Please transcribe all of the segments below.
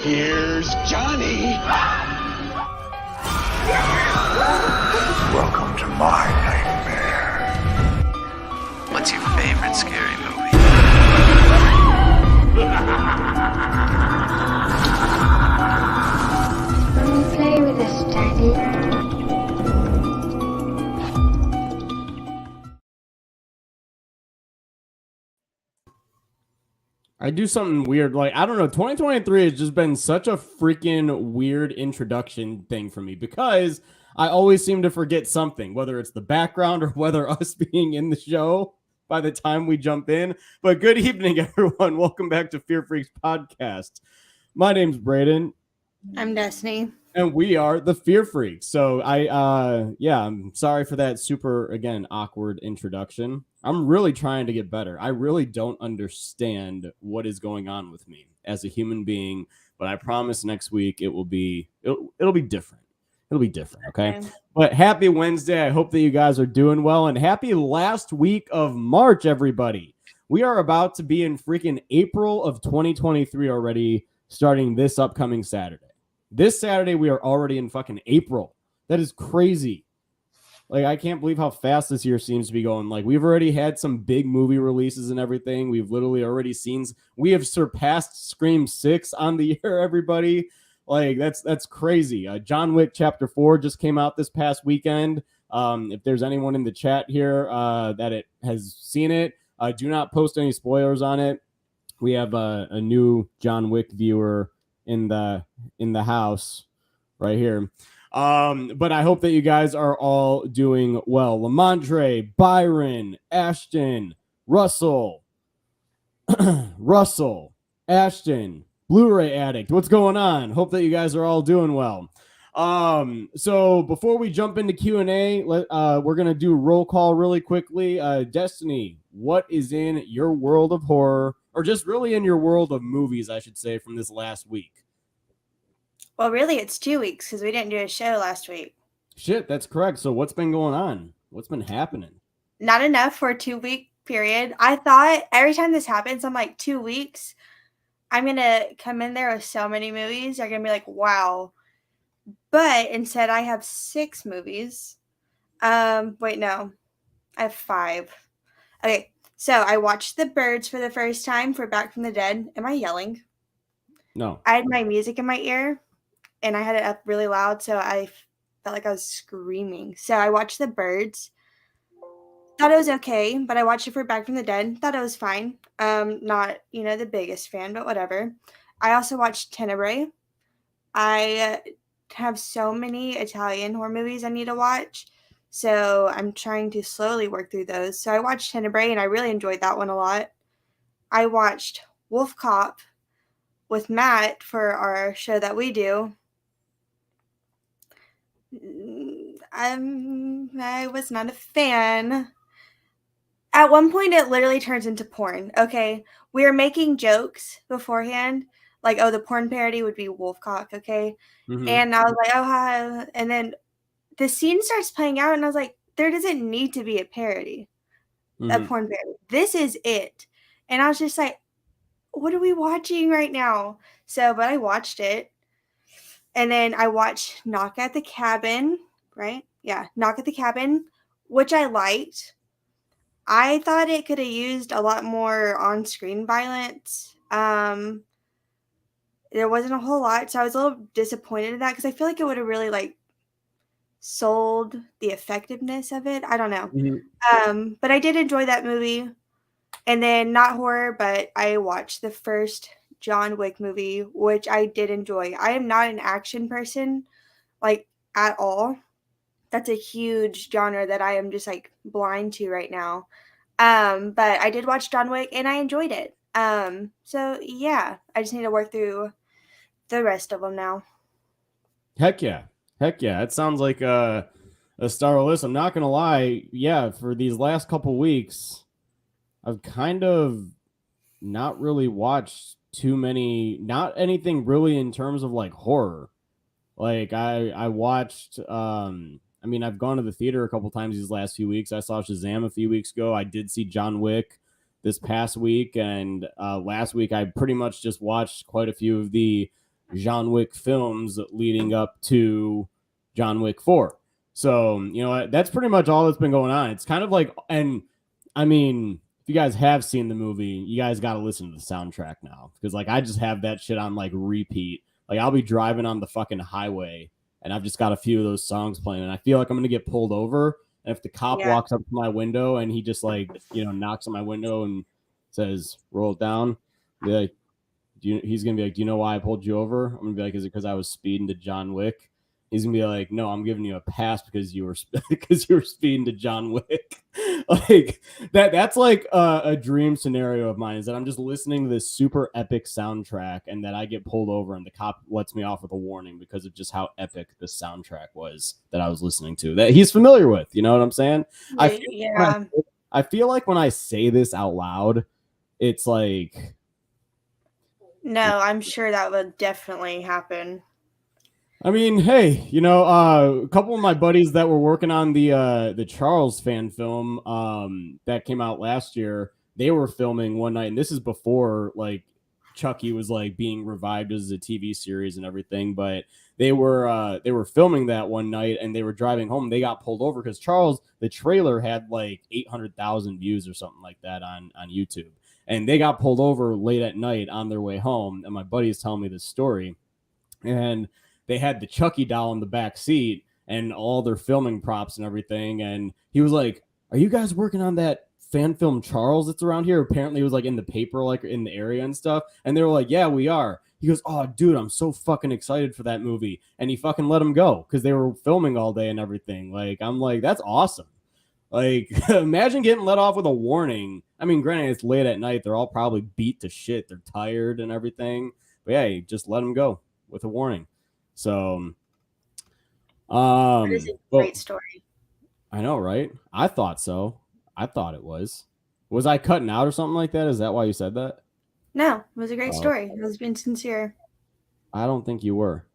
Here's Johnny. Welcome to my nightmare. What's your favorite scary movie? Let me play with this, Daddy. I do something weird. Like, I don't know. 2023 has just been such a freaking weird introduction thing for me because I always seem to forget something, whether it's the background or whether us being in the show by the time we jump in. But good evening, everyone. Welcome back to Fear Freaks Podcast. My name's Braden. I'm Destiny. And we are the Fear Freaks. So I'm sorry for that super, again, awkward introduction. I'm really trying to get better. I really don't understand what is going on with me as a human being, but I promise next week it'll be different. It'll be different, okay? But happy Wednesday. I hope that you guys are doing well, and happy last week of March, everybody. We are about to be in freaking April of 2023 already, starting this upcoming Saturday. This Saturday, we are already in fucking April. That is crazy. Like, I can't believe how fast this year seems to be going. Like, we've already had some big movie releases and everything. We've literally already seen. We have surpassed Scream 6 on the year, everybody. Like, that's crazy. John Wick Chapter 4 just came out this past weekend. If there's anyone in the chat here that it has seen it, do not post any spoilers on it. We have a new John Wick viewer in the house right here. But I hope that you guys are all doing well. Lamondre, Byron, Ashton, Russell, Ashton, Blu-ray Addict. What's going on? Hope that you guys are all doing well. So before we jump into Q&A, we're going to do roll call really quickly. Destiny, what is in your world of horror, or just really in your world of movies, I should say, from this last week? Well, really, it's 2 weeks because we didn't do a show last week. Shit, that's correct. So what's been going on? What's been happening? Not enough for a 2-week period. I thought every time this happens, I'm like, 2 weeks, I'm going to come in there with so many movies. They're going to be like, wow. But instead, I have 6 movies. Wait, no. I have 5. Okay, so I watched The Birds for the first time for Back from the Dead. Am I yelling? No. I had my music in my ear, and I had it up really loud, so I felt like I was screaming. So I watched The Birds. Thought it was okay, but I watched it for Back from the Dead. Thought it was fine. Not, the biggest fan, but whatever. I also watched Tenebrae. I have so many Italian horror movies I need to watch, so I'm trying to slowly work through those. So I watched Tenebrae, and I really enjoyed that one a lot. I watched Wolf Cop with Matt for our show that we do. I was not a fan. At one point, it literally turns into porn. Okay, we were making jokes beforehand, like, oh, the porn parody would be Wolfcock, okay? Mm-hmm. And I was like, oh, hi. And then the scene starts playing out, and I was like, there doesn't need to be a parody, a porn parody. This is it. And I was just like, what are we watching right now? So, but I watched it. And then I watched Knock at the Cabin, right? Yeah, Knock at the Cabin, which I liked. I thought it could have used a lot more on-screen violence. There wasn't a whole lot, so I was a little disappointed in that because I feel like it would have really sold the effectiveness of it. I don't know. Mm-hmm. But I did enjoy that movie. And then not horror, but I watched the first John Wick movie, which I did enjoy. I am not an action person, at all. That's a huge genre that I am just blind to right now. But I did watch John Wick and I enjoyed it. So yeah, I just need to work through the rest of them now. Heck yeah. It sounds like a star list. I'm not gonna lie. Yeah, for these last couple weeks, I've kind of not really watched too many, not anything really in terms of like horror. Like I watched I mean, I've gone to the theater a couple times these last few weeks. I saw Shazam a few weeks ago. I did see John Wick this past week, and last week I pretty much just watched quite a few of the John Wick films leading up to John Wick 4. So, you know, that's pretty much all that's been going on. It's kind of like, and I mean, if you guys have seen the movie, you guys got to listen to the soundtrack now, because like I just have that shit on like repeat. Like I'll be driving on the fucking highway and I've just got a few of those songs playing, and I feel like I'm going to get pulled over. And if the cop walks up to my window and he just like, you know, knocks on my window and says, roll it down, be like, he's going to be like, do you know why I pulled you over? I'm going to be like, is it because I was speeding to John Wick? He's gonna be like, no, I'm giving you a pass because you were speeding to John Wick. Like that's like a dream scenario of mine, is that I'm just listening to this super epic soundtrack and that I get pulled over and the cop lets me off with a warning because of just how epic the soundtrack was that I was listening to, that he's familiar with. You know what I'm saying? I feel like when I say this out loud, it's like, no, I'm sure that would definitely happen. I mean, hey, you know, a couple of my buddies that were working on the Charles fan film that came out last year, they were filming one night, and this is before like Chucky was like being revived as a TV series and everything, but they were filming that one night and they were driving home. They got pulled over because Charles, the trailer had like 800,000 views or something like that on YouTube, and they got pulled over late at night on their way home. And my buddy is telling me this story, and they had the Chucky doll in the back seat and all their filming props and everything. And he was like, are you guys working on that fan film Charles that's around here? Apparently it was like in the paper, like in the area and stuff. And they were like, yeah, we are. He goes, oh, dude, I'm so fucking excited for that movie. And he fucking let him go because they were filming all day and everything. Like, I'm like, that's awesome. Like, imagine getting let off with a warning. I mean, granted, it's late at night. They're all probably beat to shit. They're tired and everything. But yeah, you just let them go with a warning. So, This is a great story. I know, right? I thought so. I thought it was. Was I cutting out or something like that? Is that why you said that? No, it was a great story. It was being sincere. I don't think you were.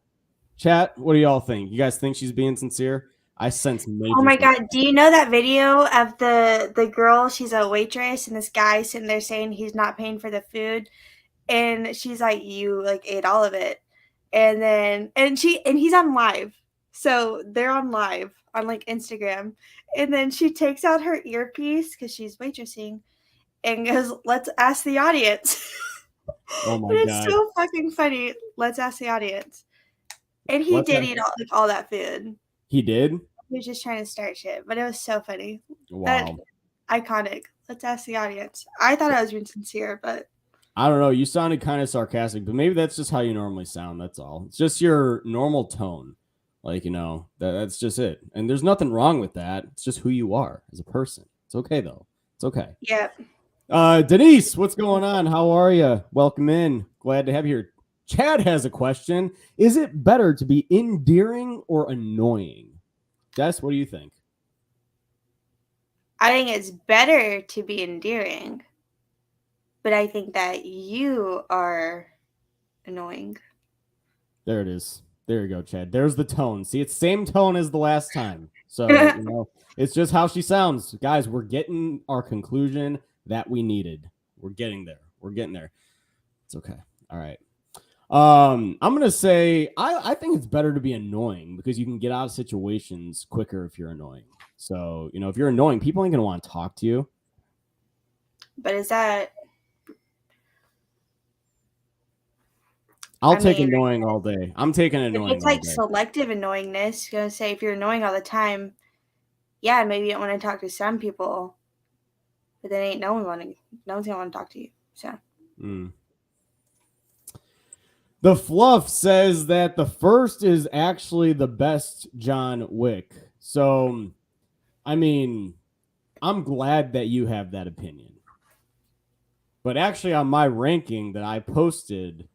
Chat, what do y'all think? You guys think she's being sincere? I sense major. Oh my god, do you know that video of the girl? She's a waitress and this guy sitting there saying he's not paying for the food, and she's like, you like ate all of it. And then he's on live. So they're on live on like Instagram. And then she takes out her earpiece because she's waitressing and goes, let's ask the audience. Oh my God. God. It's so fucking funny. Let's ask the audience. And he did eat all that food. He did? He was just trying to start shit, but it was so funny. Wow. Iconic. Let's ask the audience. I thought I was being sincere, but I don't know. You sounded kind of sarcastic, but maybe that's just how you normally sound. That's all. It's just your normal tone. Like, you know, that's just it. And there's nothing wrong with that. It's just who you are as a person. It's okay, though. It's okay. Yeah. Denise, what's going on? How are you? Welcome in. Glad to have you here. Chad has a question. Is it better to be endearing or annoying? Jess, what do you think? I think it's better to be endearing. But I think that you are annoying. There it is. There you go, Chad. There's the tone. See, it's same tone as the last time. So, you know, it's just how she sounds. Guys, we're getting our conclusion that we needed. We're getting there. We're getting there. It's okay. All right. I'm going to say I think it's better to be annoying because you can get out of situations quicker if you're annoying. So, you know, if you're annoying, people ain't going to want to talk to you. But is that... I'll take annoying all day. I'm taking annoying. It's like selective annoyingness. Gonna say if you're annoying all the time, yeah, maybe you don't want to talk to some people, but then no one's gonna want to talk to you. So. The Fluff says that the first is actually the best John Wick. So, I mean, I'm glad that you have that opinion. But actually, on my ranking that I posted,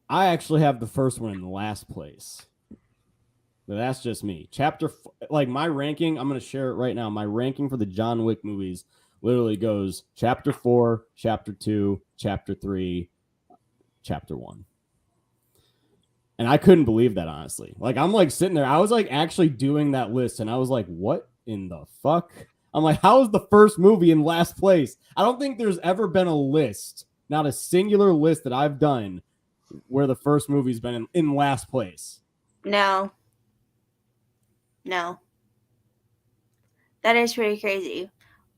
I actually have the first one in the last place. But that's just me. Like my ranking, I'm going to share it right now. My ranking for the John Wick movies literally goes chapter 4, chapter 2, chapter 3, chapter 1. And I couldn't believe that, honestly. Like, I'm like sitting there. I was like actually doing that list, and I was like, what in the fuck? I'm like, how is the first movie in last place? I don't think there's ever been a list, not a singular list that I've done where the first movie's been in last place. No. That is pretty crazy.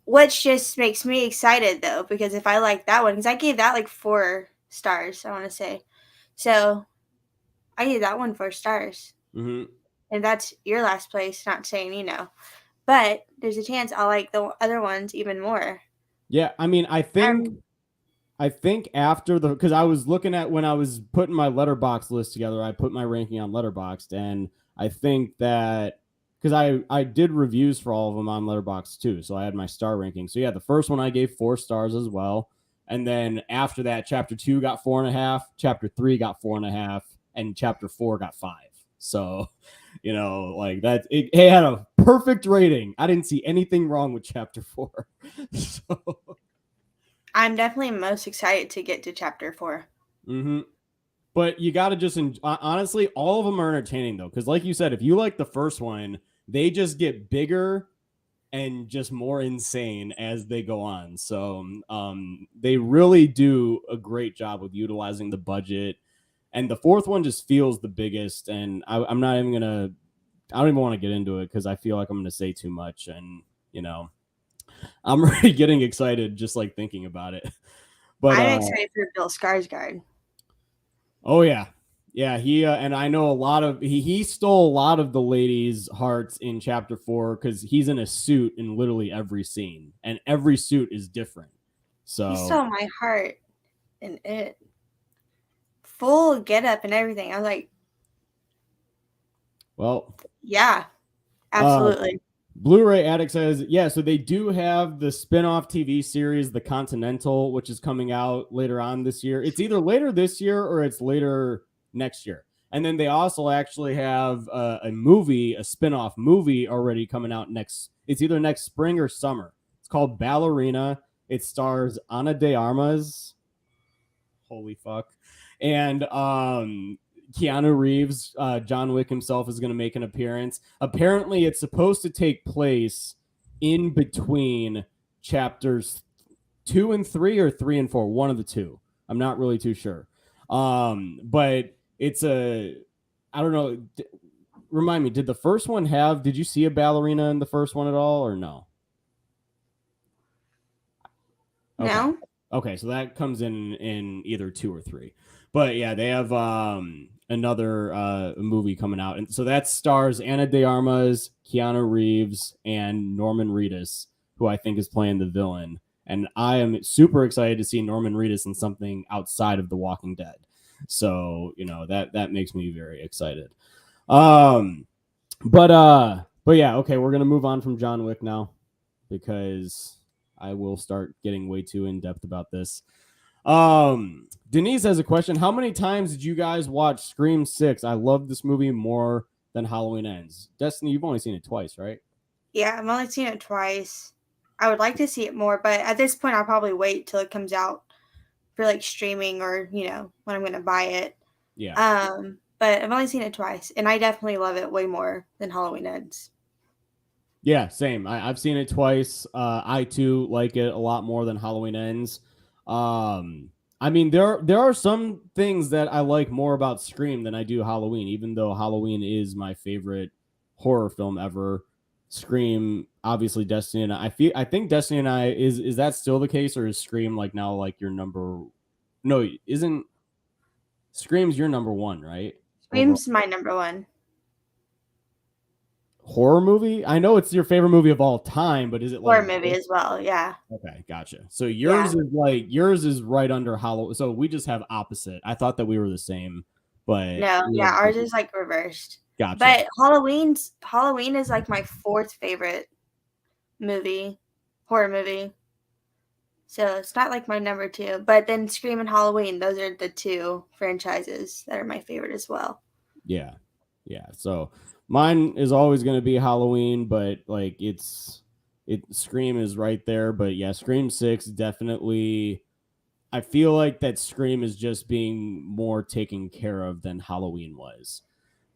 Which just makes me excited, though, because if I like that one, because I gave that like 4 stars, I want to say. So I gave that one 4 stars. Mm-hmm. And that's your last place, not saying, but there's a chance I'll like the other ones even more. Yeah, I mean, I think after because I was looking at when I was putting my Letterboxd list together, I put my ranking on Letterboxd, and I think that because I did reviews for all of them on Letterboxd too, so I had my star ranking. So yeah, the first one I gave 4 stars as well, and then after that, chapter 2 got 4.5, chapter 3 got 4.5, and chapter 4 got 5. So, like that, it had a perfect rating. I didn't see anything wrong with chapter 4. So I'm definitely most excited to get to chapter 4. Mm-hmm. But you got to just honestly, all of them are entertaining though, because like you said, if you like the first one, they just get bigger and just more insane as they go on. So they really do a great job with utilizing the budget. And the fourth one just feels the biggest. And I'm not even gonna. I don't even want to get into it because I feel like I'm gonna say too much. And I'm really getting excited just like thinking about it. But I'm excited for Bill Skarsgård. Oh yeah. He and I know a lot of he stole a lot of the ladies' hearts in chapter 4 because he's in a suit in literally every scene, and every suit is different. So he stole my heart in it. Full get up and everything. I was like, well, yeah, absolutely. Blu-ray Addict says, yeah, so they do have the spin-off TV series, The Continental, which is coming out later on this year. It's either later this year or it's later next year. And then they also actually have a spin-off movie already coming out it's either next spring or summer. It's called Ballerina. It stars Ana de Armas. Holy fuck. And Keanu Reeves, John Wick himself, is going to make an appearance. Apparently, it's supposed to take place in between chapters 2 and 3 or 3 and 4, one of the two. I'm not really too sure. But it's I don't know. Remind me, did you see a ballerina in the first one at all or no? Okay. No. Okay, so that comes in either 2 or 3. But yeah, they have another movie coming out. And so that stars Ana de Armas, Keanu Reeves, and Norman Reedus, who I think is playing the villain. And I am super excited to see Norman Reedus in something outside of The Walking Dead. So, that makes me very excited. But yeah, okay, we're going to move on from John Wick now because I will start getting way too in depth about this. Denise has a question. How many times did you guys watch Scream 6? I love this movie more than Halloween Ends. Destiny, you've only seen it twice, right? Yeah, I've only seen it twice. I would like to see it more, but at this point I'll probably wait till it comes out for like streaming or, when I'm going to buy it. Yeah. But I've only seen it twice and I definitely love it way more than Halloween Ends. Yeah, same. I've seen it twice. I too like it a lot more than Halloween Ends. I mean, there are some things that I like more about Scream than I do Halloween, even though Halloween is my favorite horror film ever. Scream, obviously, Destiny and I think Destiny and I is that still the case, or is Scream like now like your number? No, isn't Scream's your number one, right? Scream's my number one. Horror movie? I know it's your favorite movie of all time, but is it horror movie as well? Yeah. Okay, gotcha. So yours is right under Halloween. So we just have opposite. I thought that we were the same, but no, yeah, ours is like reversed. Gotcha. But Halloween is like my 4th favorite horror movie. So it's not like my number 2. But then Scream and Halloween, those are the 2 franchises that are my favorite as well. Yeah. So mine is always going to be Halloween, but like Scream is right there. But yeah, Scream 6 definitely. I feel like that Scream is just being more taken care of than Halloween was.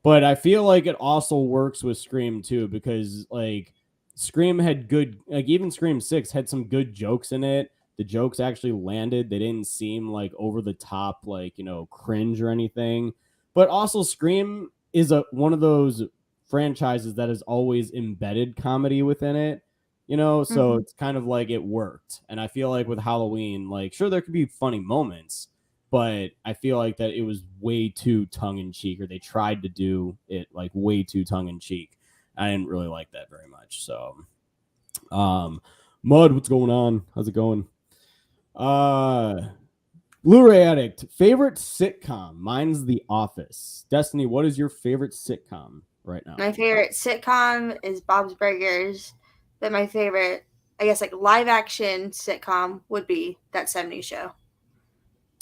But I feel like it also works with Scream too, because like Scream had good, like even Scream 6 had some good jokes in it. The jokes actually landed. They didn't seem like over the top, like, cringe or anything. But also Scream is one of those franchises that has always embedded comedy within it. So it's kind of like it worked. And I feel like with Halloween, like, sure, there could be funny moments, but I feel like that it was way too tongue in cheek, or they tried to do it like way too tongue in cheek. I didn't really like that very much. So, Mud, what's going on? How's it going? Blu-ray Addict, favorite sitcom. Mine's The Office. Destiny, what is your favorite sitcom right now? My favorite sitcom is Bob's Burgers, but my favorite, I guess, like live action sitcom would be That 70s Show.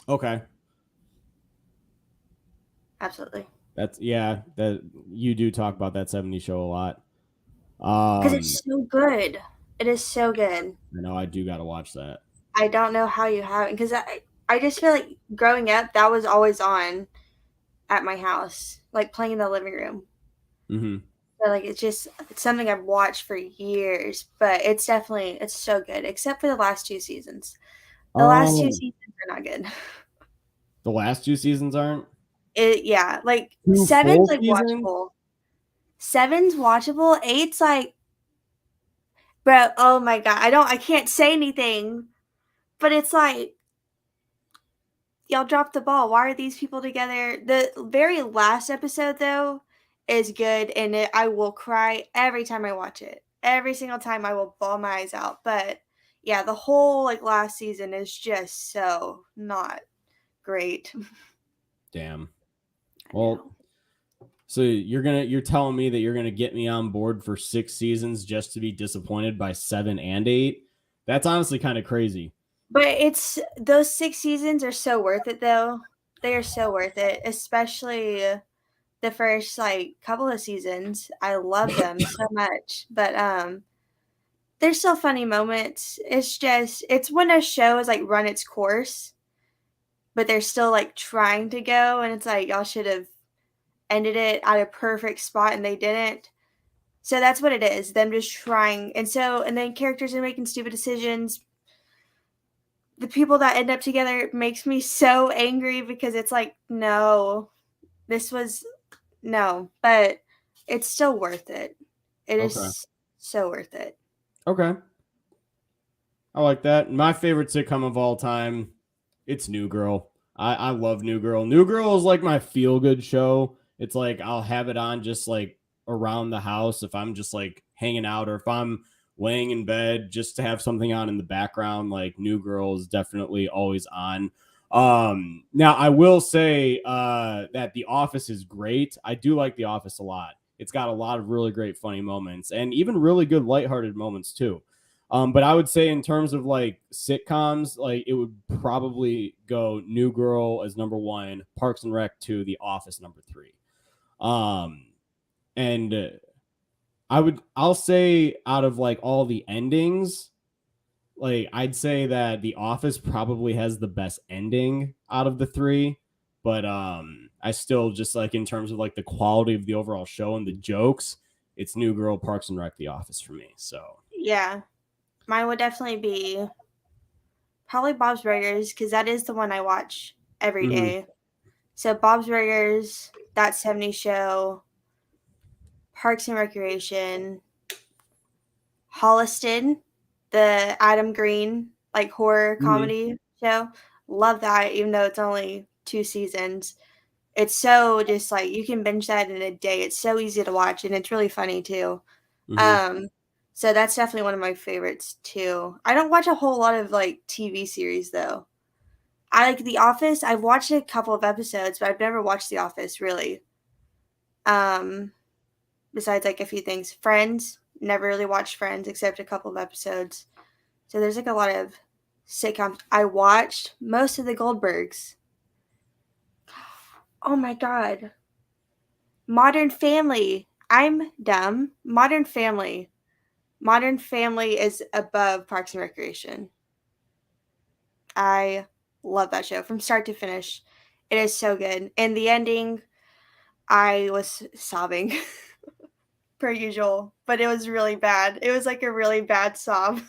Okay. Absolutely. That you do talk about That 70s Show a lot. Because it's so good. It is so good. I know, I do got to watch that. I don't know how you haven't, because I just feel like growing up, that was always on at my house, like playing in the living room. Mm-hmm. So like it's something I've watched for years, but it's so good, except for the last 2 seasons. The last 2 seasons are not good. The last 2 seasons aren't? Like 2 7's like seasons? watchable. 7's watchable. 8's like, bro, oh my god, I can't say anything, but it's like, y'all dropped the ball. Why are these people together? The very last episode though is good, and I will cry every time I watch it. Every single time I will bawl my eyes out. But yeah, the whole like last season is just so not great. Damn. Well, so you're telling me that you're gonna get me on board for 6 seasons just to be disappointed by 7 and 8? That's honestly kind of crazy. But those 6 seasons are so worth it though. They are so worth it, especially the first like couple of seasons. I love them so much. But there's still funny moments. It's when a show is like run its course, but they're still like trying to go, and it's like y'all should have ended it at a perfect spot and they didn't. So that's what it is. Them just trying. And then characters are making stupid decisions. The people that end up together makes me so angry because it's like, no, but it's still worth it. It is so worth it. Okay. I like that. My favorite sitcom of all time, it's New Girl. I love New Girl. New Girl is like my feel-good show. It's like I'll have it on just like around the house if I'm just like hanging out, or if I'm laying in bed just to have something on in the background. Like New Girl is definitely always on. Now I will say that The Office is great. I do like The Office a lot. It's got a lot of really great funny moments and even really good lighthearted moments too. But I would say in terms of like sitcoms, like it would probably go New Girl as number 1, Parks and Rec 2, The Office number 3. And I'll say out of like all the endings, like I'd say that The Office probably has the best ending out of the 3. But I still just like in terms of like the quality of the overall show and the jokes, it's New Girl, Parks and Rec, The Office for me. So yeah, mine would definitely be probably Bob's Burgers, because that is the one I watch every day. So Bob's Burgers, That 70s Show, Parks and Recreation, Holliston, the Adam Green like horror comedy show. Love that, even though it's only 2 seasons. It's so just like you can binge that in a day. It's so easy to watch, and it's really funny too. So that's definitely one of my favorites too. I don't watch a whole lot of like TV series though. I like The Office. I've watched a couple of episodes, but I've never watched The Office really. Besides like a few things. Friends, never really watched Friends except a couple of episodes. So there's like a lot of sitcoms. I watched most of the Goldbergs. Oh my god. Modern Family. I'm dumb. Modern Family. Modern Family is above Parks and Recreation. I love that show from start to finish. It is so good. And the ending, I was sobbing per usual, but it was really bad. It was like a really bad sob.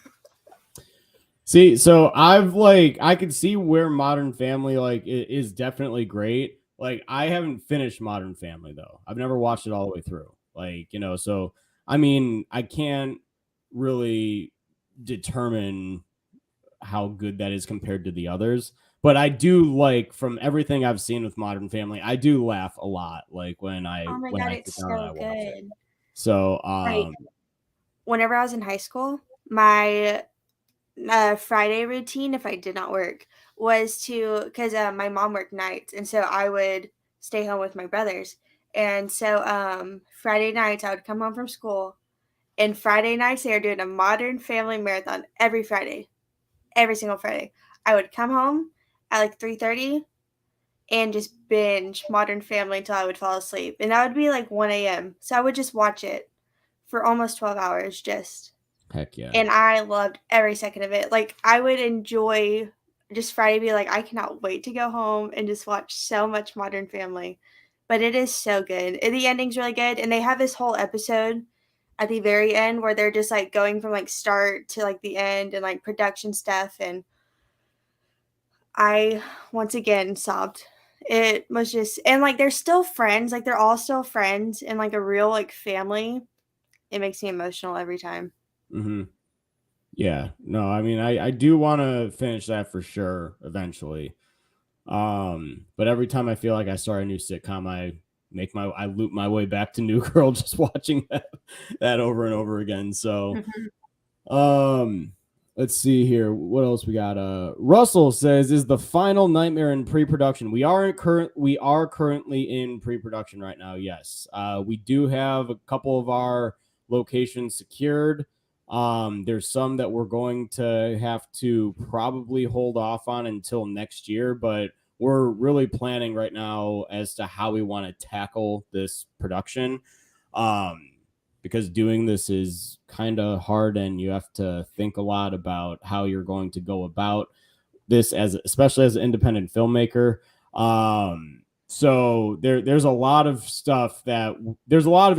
See, so I could see where Modern Family is definitely great. Like I haven't finished Modern Family though. I've never watched it all the way through. So I mean, I can't really determine how good that is compared to the others. But I do from everything I've seen with Modern Family, I do laugh a lot. Like when I Oh my when god, I sit it's down and I so watch it. good. So Like whenever I was in high school, my Friday routine, if I did not work, was because my mom worked nights, and so I would stay home with my brothers. And so Friday nights, I would come home from school, and Friday nights they are doing a Modern Family marathon every Friday, every single Friday. I would come home at like 3:30 and just binge Modern Family until I would fall asleep, and that would be like 1 a.m. So I would just watch it for almost 12 hours just. heck yeah. And I loved every second of it. Like, I would enjoy just Friday, be like, I cannot wait to go home and just watch so much Modern Family. But it is so good. And the ending's really good. And they have this whole episode at the very end where they're just like going from like start to like the end and like production stuff. And I once again sobbed. It was just, and like they're still friends. Like, they're all still friends and like a real like family. It makes me emotional every time. Mm-hmm. Yeah, no, I mean, I do want to finish that for sure eventually. But every time I feel like I start a new sitcom, I loop my way back to New Girl just watching that over and over again. So, um, let's see here. What else we got? Russell says, is the final Nightmare in pre-production? We are currently in pre-production right now. Yes. We do have a couple of our locations secured. There's some that we're going to have to probably hold off on until next year, but we're really planning right now as to how we want to tackle this production. Because doing this is kind of hard and you have to think a lot about how you're going to go about this especially as an independent filmmaker. So there's a lot of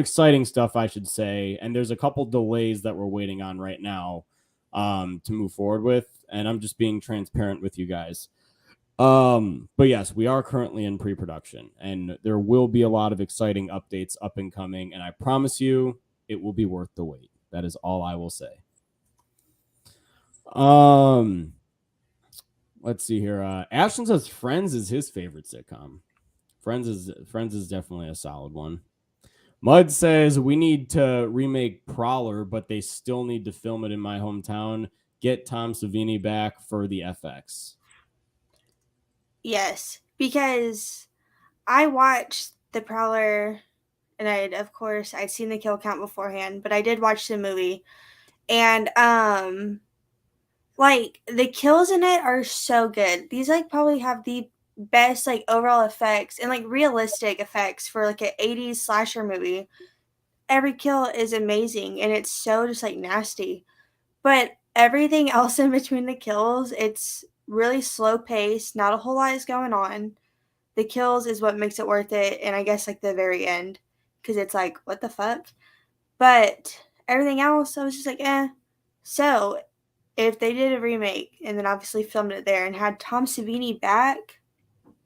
exciting stuff, I should say, and there's a couple delays that we're waiting on right now to move forward with, and I'm just being transparent with you guys. But yes, we are currently in pre-production, and there will be a lot of exciting updates up and coming, and I promise you it will be worth the wait. That is all I will say. Let's see here. Ashton says Friends is his favorite sitcom. Friends is definitely a solid one. Mud says we need to remake Prowler, but they still need to film it in my hometown. Get Tom Savini back for the FX. Yes, because I watched The Prowler, and I'd seen the kill count beforehand, but I did watch the movie, and like the kills in it are so good. These like probably have the best like overall effects and like realistic effects for like an 80s slasher movie. Every kill is amazing and it's so just like nasty. But everything else in between the kills, it's really slow paced, not a whole lot is going on. The kills is what makes it worth it, and I guess like the very end, because it's like, what the fuck? But everything else, I was just like, eh. So if they did a remake and then obviously filmed it there and had Tom Savini back,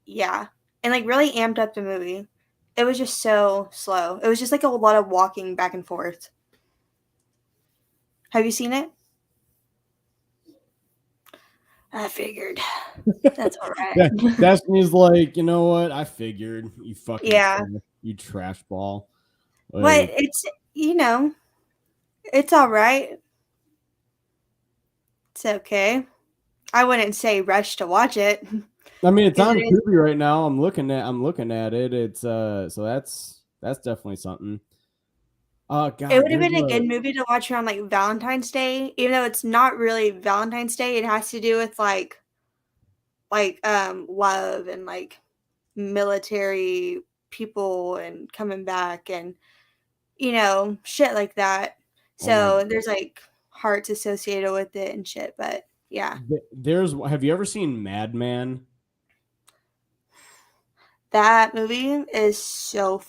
yeah, and like really amped up the movie. It was just so slow. It was just like a lot of walking back and forth. Have you seen it? I figured. That's all right. Destiny's like, you know what? I figured. You fucking Yeah. you trash ball. But it's, it's all right. It's okay. I wouldn't say rush to watch it. I mean, it's 'Cause on it is- Tubi right now. I'm looking at it. It's so that's definitely something. Oh God, It would have been a good movie to watch around like Valentine's Day, even though it's not really Valentine's Day. It has to do with like love and like military people and coming back and shit like that. So there's like hearts associated with it and shit, but yeah. Have you ever seen Madman? That movie is so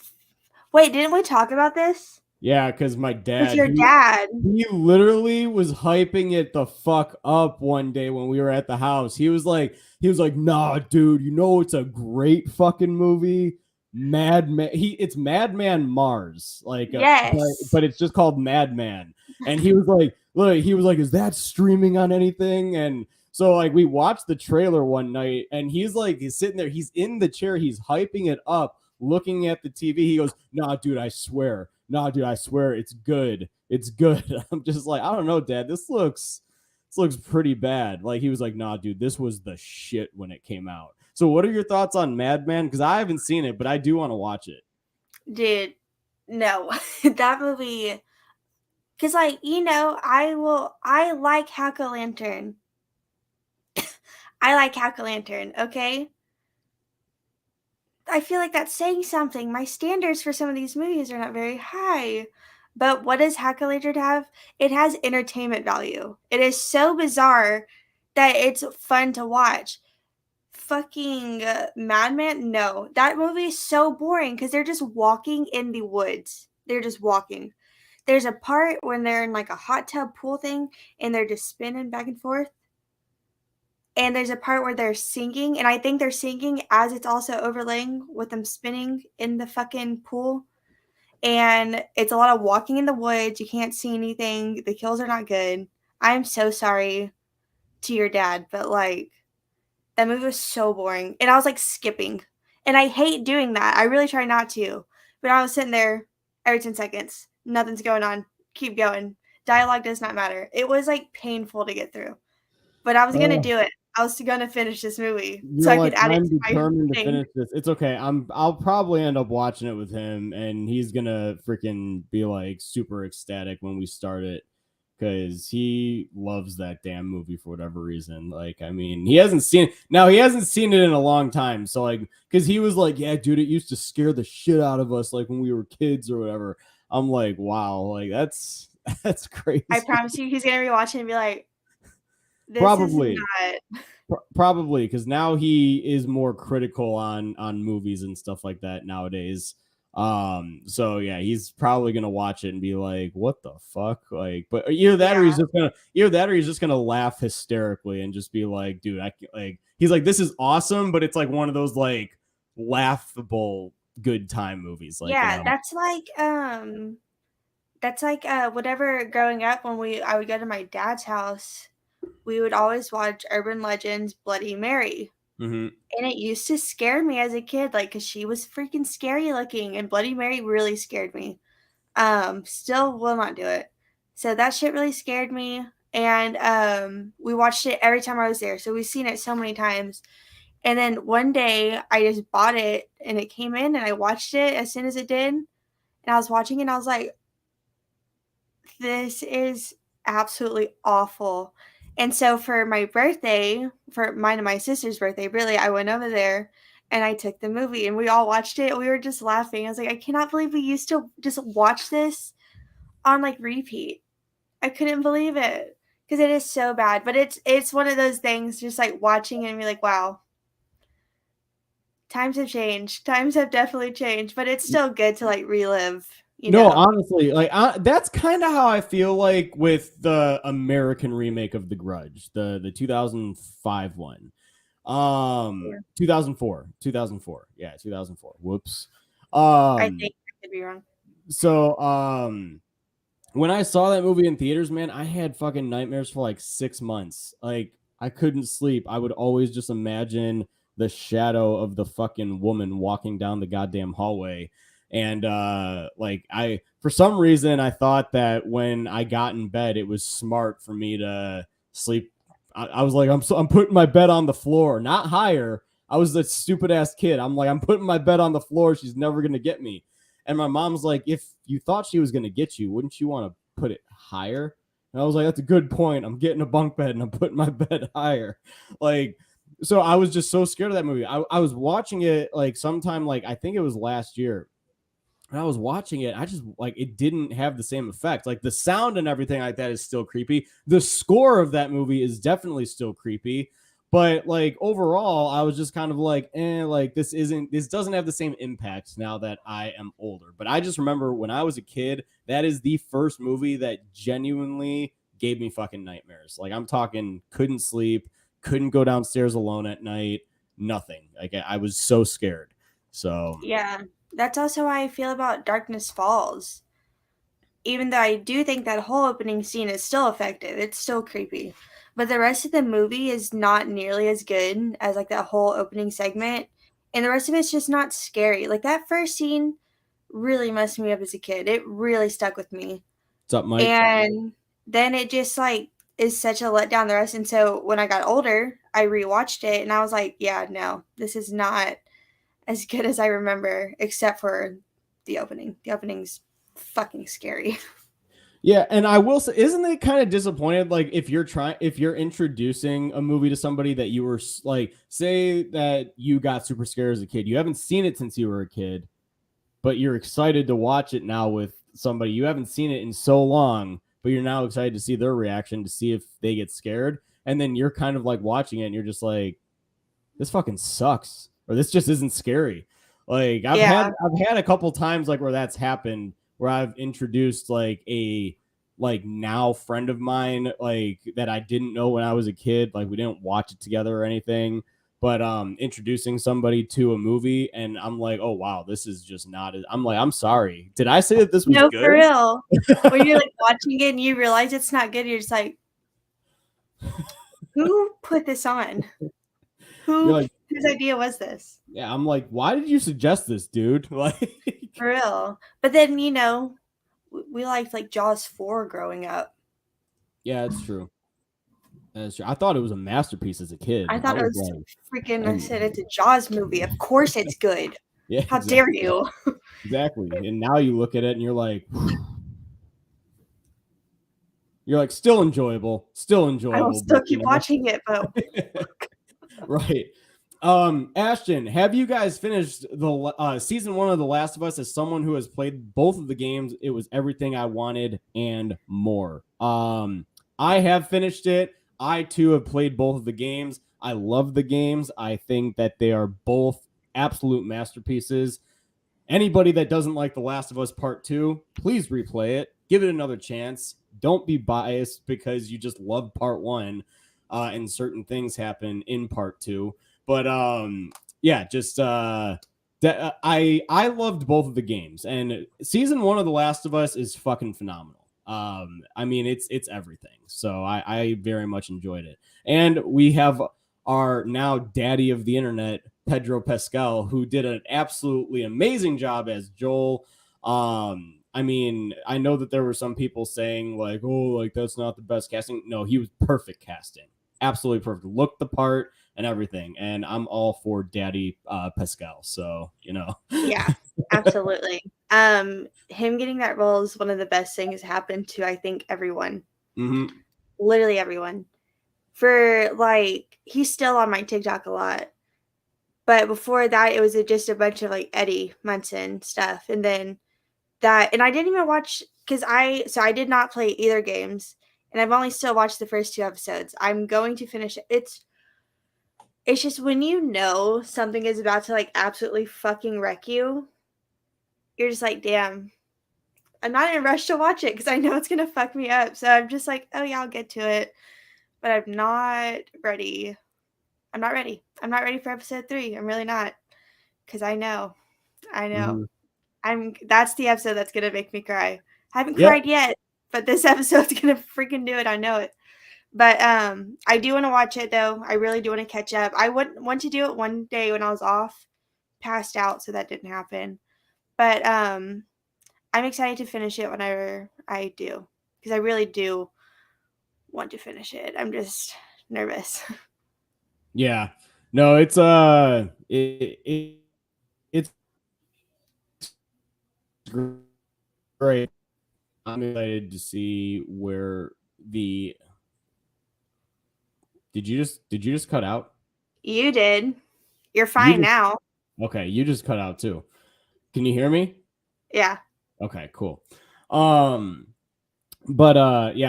Wait, didn't we talk about this? Yeah, because my dad, With your dad. he literally was hyping it the fuck up one day when we were at the house. He was like, nah, dude, it's a great fucking movie. Madman. It's Madman Mars. Like, yes. but it's just called Madman. And he was like, is that streaming on anything? And so like we watched the trailer one night and he's sitting there, he's in the chair, he's hyping it up, looking at the TV. He goes, nah, dude, I swear, it's good. It's good. I'm just like, I don't know, Dad. This looks pretty bad. Like he was like, nah, dude, this was the shit when it came out. So what are your thoughts on Madman? Because I haven't seen it, but I do want to watch it. Dude, no. That movie, because like, I like Hack-O-Lantern. I like Hack-O-Lantern, okay? I feel like that's saying something. My standards for some of these movies are not very high. But what does Hack-O-Lantern have? It has entertainment value. It is so bizarre that it's fun to watch. Fucking Madman? No. That movie is so boring because they're just walking in the woods. They're just walking. There's a part when they're in like a hot tub pool thing and they're just spinning back and forth. And there's a part where they're singing, and I think they're singing as it's also overlaying with them spinning in the fucking pool. And it's a lot of walking in the woods. You can't see anything. The kills are not good. I'm so sorry to your dad, but like that movie was so boring. And I was like skipping. And I hate doing that. I really try not to. But I was sitting there every 10 seconds. Nothing's going on. Keep going. Dialogue does not matter. It was like painful to get through. But I was going to do it. I was going to finish this movie so I could add it to my determined thing. to finish this. It's okay. I'll probably end up watching it with him, and he's gonna freaking be like super ecstatic when we start it because he loves that damn movie for whatever reason. Like, I mean, he hasn't seen it in a long time. So like, because he was like, yeah, dude, it used to scare the shit out of us like when we were kids or whatever. I'm like, wow, like that's crazy. I promise you, he's gonna rewatch it and be like, this probably is not. Probably because now he is more critical on movies and stuff like that nowadays. So yeah, he's probably gonna watch it and be like, what the fuck? Like, but either that or he's just gonna laugh hysterically and just be like, dude, he's like, this is awesome, but it's like one of those like laughable good time movies. Like, yeah, that's like whatever. Growing up, when I would go to my dad's house, we would always watch Urban Legends Bloody Mary. Mm-hmm. And it used to scare me as a kid, like, because she was freaking scary looking, and Bloody Mary really scared me. Still will not do it. So that shit really scared me, and we watched it every time I was there. So we've seen it so many times. And then one day, I just bought it, and it came in, and I watched it as soon as it did. And I was watching it, and I was like, this is absolutely awful. And so for my birthday, for mine and my sister's birthday, really, I went over there and I took the movie and we all watched it. We were just laughing. I was like, I cannot believe we used to just watch this on like repeat. I couldn't believe it because it is so bad. But it's one of those things, just like watching it and be like, wow, times have changed. Times have definitely changed, but it's still good to like relive. Honestly, like that's kind of how I feel like with the American remake of The Grudge, the 2005 one. 2004. Yeah, 2004. Whoops. I think I could be wrong. So, when I saw that movie in theaters, man, I had fucking nightmares for like 6 months. Like, I couldn't sleep. I would always just imagine the shadow of the fucking woman walking down the goddamn hallway. And for some reason, I thought that when I got in bed, it was smart for me to sleep. I was like, I'm putting my bed on the floor, not higher. I was a stupid ass kid. I'm like, I'm putting my bed on the floor. She's never going to get me. And my mom's like, if you thought she was going to get you, wouldn't you want to put it higher? And I was like, that's a good point. I'm getting a bunk bed and I'm putting my bed higher. Like, so I was just so scared of that movie. I was watching it like sometime, like I think it was last year. And I was watching it. I just like it didn't have the same effect. Like the sound and everything like that is still creepy. The score of that movie is definitely still creepy. But like overall, I was just kind of like, like this doesn't have the same impact now that I am older. But I just remember when I was a kid, that is the first movie that genuinely gave me fucking nightmares. Like I'm talking, couldn't sleep, couldn't go downstairs alone at night, nothing. Like I was so scared. So yeah. That's also how I feel about Darkness Falls. Even though I do think that whole opening scene is still effective, it's still creepy. But the rest of the movie is not nearly as good as like that whole opening segment. And the rest of it's just not scary. Like that first scene really messed me up as a kid. It really stuck with me. what's up, Mike? And then it just like is such a letdown the rest. And so when I got older, I rewatched it and I was like, yeah, no, this is not as good as I remember, except for the opening. The opening's fucking scary. Yeah, and I will say, isn't it kind of disappointed? Like, if you're introducing a movie to somebody that you were like, say that you got super scared as a kid, you haven't seen it since you were a kid, but you're excited to watch it now with somebody you haven't seen it in so long, but you're now excited to see their reaction to see if they get scared, and then you're kind of like watching it and you're just like, this fucking sucks, or this just isn't scary. Like I've had a couple times like where that's happened, where I've introduced like a like now friend of mine like that I didn't know when I was a kid, like we didn't watch it together or anything, but introducing somebody to a movie and I'm like, oh wow, this is just not as, I'm like, I'm sorry, did I say that this was good? For real. When you're like watching it and you realize it's not good, you're just like, who put this on? Whose idea was this? Yeah, I'm like, why did you suggest this, dude? Like, for real. But then, you know, we liked like Jaws 4 growing up. Yeah, it's true. That's true. I thought it was a masterpiece as a kid. I thought it was like, freaking, I said it's a Jaws movie. Of course it's good. Yeah. How dare you? Exactly. And now you look at it and you're like, still enjoyable. I will still keep watching it, but right. Ashton, have you guys finished the season 1 of The Last of Us? As someone who has played both of the games, it was everything I wanted and more. I have finished it. I too have played both of the games. I love the games. I think that they are both absolute masterpieces. Anybody that doesn't like The Last of Us Part 2, please replay it. Give it another chance. Don't be biased because you just love Part 1 and certain things happen in Part 2. But yeah, just I loved both of the games, and season 1 of The Last of Us is fucking phenomenal. I mean, it's everything. So I very much enjoyed it. And we have our now daddy of the internet, Pedro Pascal, who did an absolutely amazing job as Joel. I mean, I know that there were some people saying like, oh, like that's not the best casting. No, he was perfect casting. Absolutely perfect. Looked the part and everything. And I'm all for Daddy Pascal. So, you know. Yeah, absolutely. Him getting that role is one of the best things happened to, I think, everyone. Mm-hmm. Literally everyone. For like, he's still on my TikTok a lot. But before that, it was just a bunch of like Eddie Munson stuff. And then that, and I didn't even watch, because I did not play either games. And I've only still watched the first 2 episodes. I'm going to finish it. It's just when you know something is about to like absolutely fucking wreck you, you're just like, damn, I'm not in a rush to watch it because I know it's going to fuck me up. So I'm just like, oh yeah, I'll get to it. But I'm not ready. I'm not ready. I'm not ready for episode 3. I'm really not. Because I know. Mm-hmm. That's the episode that's going to make me cry. I haven't cried yet, but this episode's going to freaking do it. I know it. But I do want to watch it, though. I really do want to catch up. I would want to do it one day when I was off, passed out, so that didn't happen. But I'm excited to finish it whenever I do, because I really do want to finish it. I'm just nervous. Yeah. No, it's great. I'm excited to see where the. Did you just cut out? You did. You're fine now. Okay, you just cut out too. Can you hear me? Yeah. Okay, cool. Yeah,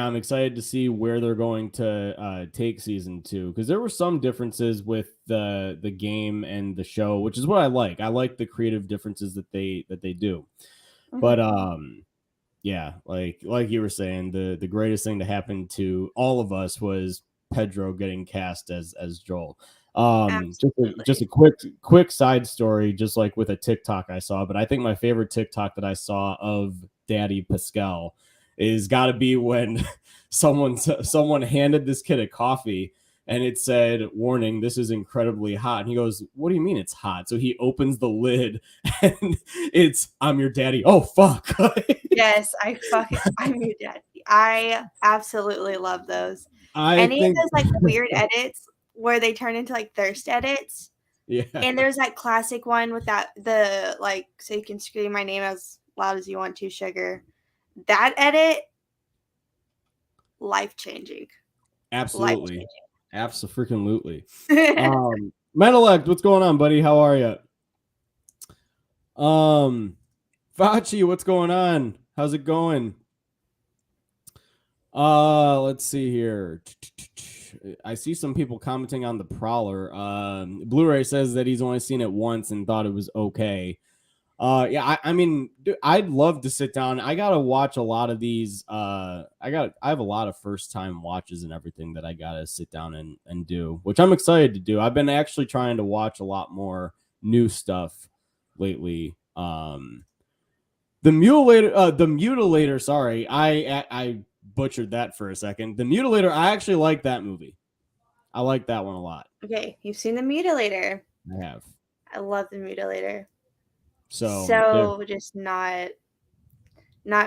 I'm excited to see where they're going to take season 2, because there were some differences with the game and the show, which is what I like. I like the creative differences that they do. Mm-hmm. But yeah, like you were saying, the greatest thing to happen to all of us was Pedro getting cast as Joel. Just a quick side story, just like with a TikTok I saw, but I think my favorite TikTok that I saw of Daddy Pascal is got to be when someone handed this kid a coffee and it said, "Warning, this is incredibly hot." And he goes, "What do you mean it's hot?" So he opens the lid and it's, "I'm your daddy." Oh fuck. Yes, I'm your daddy. I absolutely love those. I Any think of those like weird edits where they turn into like thirst edits. Yeah. And there's that classic one with the like, so you can scream my name as loud as you want to, sugar. That edit, life-changing. Absolutely. Absolutely. Menelect, what's going on, buddy? How are you? Fachi, what's going on? How's it going? Let's see here. I see some people commenting on the Prowler. Blu-ray says that he's only seen it once and thought it was okay. Yeah, I mean, dude, I'd love to sit down. I gotta watch a lot of these. I have a lot of first time watches and everything that I gotta sit down and do, which I'm excited to do. I've been actually trying to watch a lot more new stuff lately. The Mutilator. Sorry, I butchered that for a second. The Mutilator. I actually like that movie. I like that one a lot. Okay, you've seen The Mutilator. I have. I love The Mutilator. So just not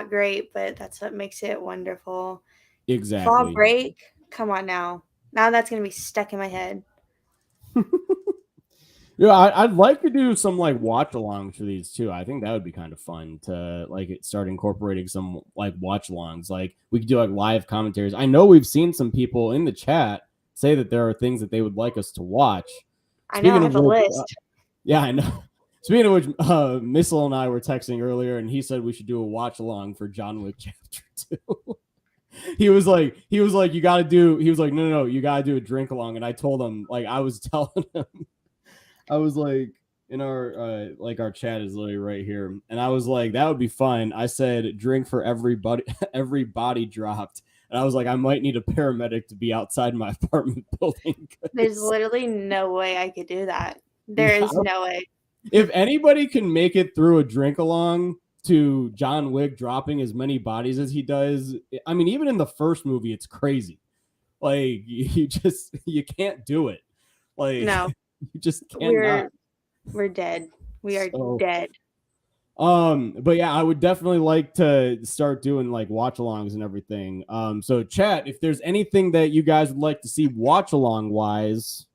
great, but that's what makes it wonderful. Exactly. Fall Break. Come on now. Now that's gonna be stuck in my head. Yeah, I'd like to do some like watch alongs for these too. I think that would be kind of fun to like start incorporating some like watch alongs. Like we could do like live commentaries. I know we've seen some people in the chat say that there are things that they would like us to watch. I know, I have a list. Yeah, I know. Speaking of which, Missile and I were texting earlier, and he said we should do a watch along for John Wick Chapter 2. He was like, you got to do. He was like, no, you got to do a drink along. And I told him, like, I was telling him. I was like, in our our chat is literally right here, and I was like, that would be fun. I said, drink for every body dropped, and I was like, I might need a paramedic to be outside my apartment building. There's literally no way I could do that. There is no way. If anybody can make it through a drink along to John Wick dropping as many bodies as he does, I mean, even in the first movie, it's crazy. Like you can't do it. Like no. You just cannot. We're dead. We are dead. But yeah, I would definitely like to start doing like watch alongs and everything. So chat, if there's anything that you guys would like to see watch along wise,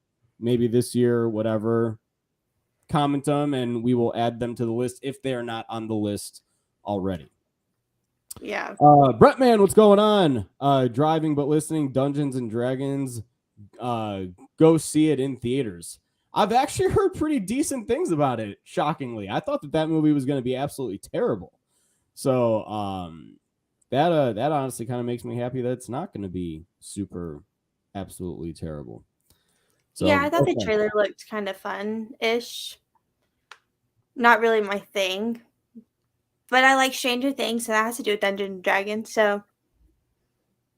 maybe this year, whatever, comment them and we will add them to the list if they are not on the list already. Yeah. Brettman, what's going on? Driving but listening, Dungeons and Dragons. Go see it in theaters. I've actually heard pretty decent things about it, shockingly. I thought that movie was going to be absolutely terrible. So that honestly kind of makes me happy that it's not going to be super absolutely terrible. So, yeah, I thought the trailer looked kind of fun-ish. Not really my thing. But I like Stranger Things, so that has to do with Dungeons and Dragons, so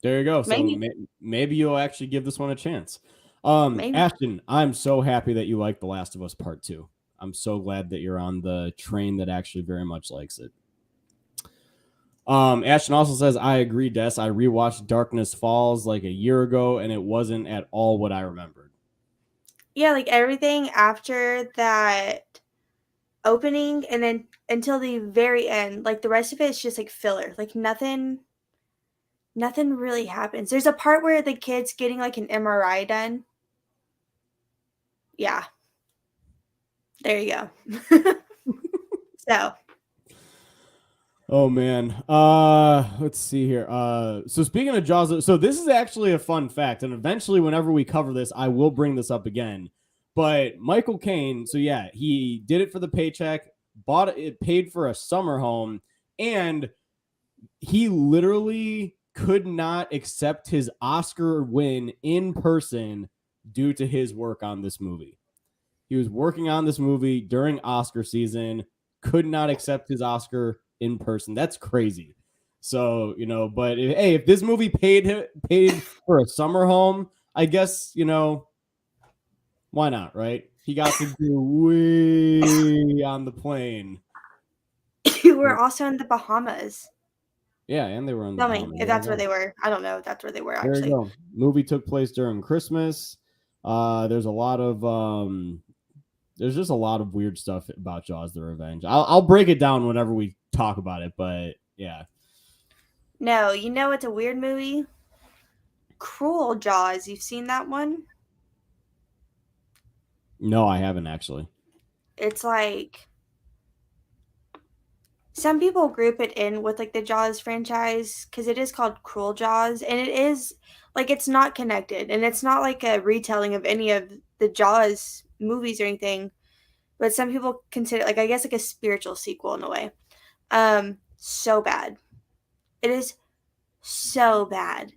there you go. Maybe. So maybe you'll actually give this one a chance. Maybe. Ashton, I'm so happy that you like The Last of Us Part 2. I'm so glad that you're on the train that actually very much likes it. Ashton also says, I agree, Des. I rewatched Darkness Falls like a year ago, and it wasn't at all what I remembered. Yeah, like everything after that opening and then until the very end, like the rest of it is just like filler. Like nothing really happens. There's a part where the kid's getting like an MRI done. Yeah. There you go. So. Oh man. Let's see here. So speaking of Jaws, so this is actually a fun fact, and eventually, whenever we cover this, I will bring this up again. But Michael Caine, so yeah, he did it for the paycheck, bought it, paid for a summer home, and he literally could not accept his Oscar win in person due to his work on this movie. He was working on this movie during Oscar season, could not accept his Oscar in person. That's crazy. So, but hey, if this movie paid for a summer home, I guess, why not, right? He got to do way on the plane. You were also in the Bahamas. Yeah, and they were on the Filming, Bahamas. if that's where they were. I don't know if that's where they were There you actually. go. Movie took place during Christmas. There's a lot of there's just a lot of weird stuff about Jaws: The Revenge. I'll break it down whenever we talk about it, but yeah. No, you know it's a weird movie? Cruel Jaws. You've seen that one? No, I haven't actually. It's like some people group it in with like the Jaws franchise because it is called Cruel Jaws, and it is like it's not connected, and it's not like a retelling of any of the Jaws movies or anything. But some people consider it, like, I guess, like a spiritual sequel in a way. So bad. It is so bad.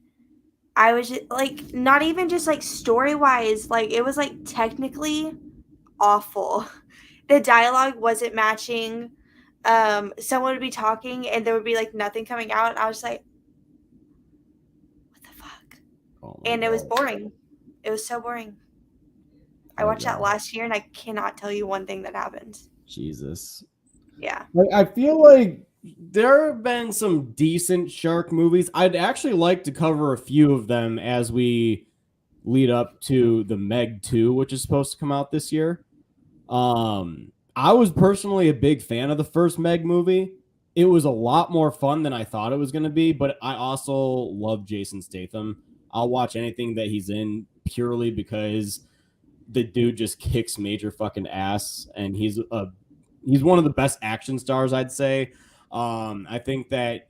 I was just, like, not even just like story wise, like it was like technically awful. The dialogue wasn't matching. Someone would be talking and there would be like nothing coming out, and I was like, what the fuck? Oh my And it was god. boring. It was so boring. I Oh watched that god. last year and I cannot tell you one thing that happens. Jesus. Yeah. I feel like there have been some decent shark movies. I'd actually like to cover a few of them as we lead up to the Meg 2, which is supposed to come out this year. I was personally a big fan of the first Meg movie. It was a lot more fun than I thought it was going to be, but I also love Jason Statham. I'll watch anything that he's in purely because the dude just kicks major fucking ass, and he's one of the best action stars, I'd say. I think that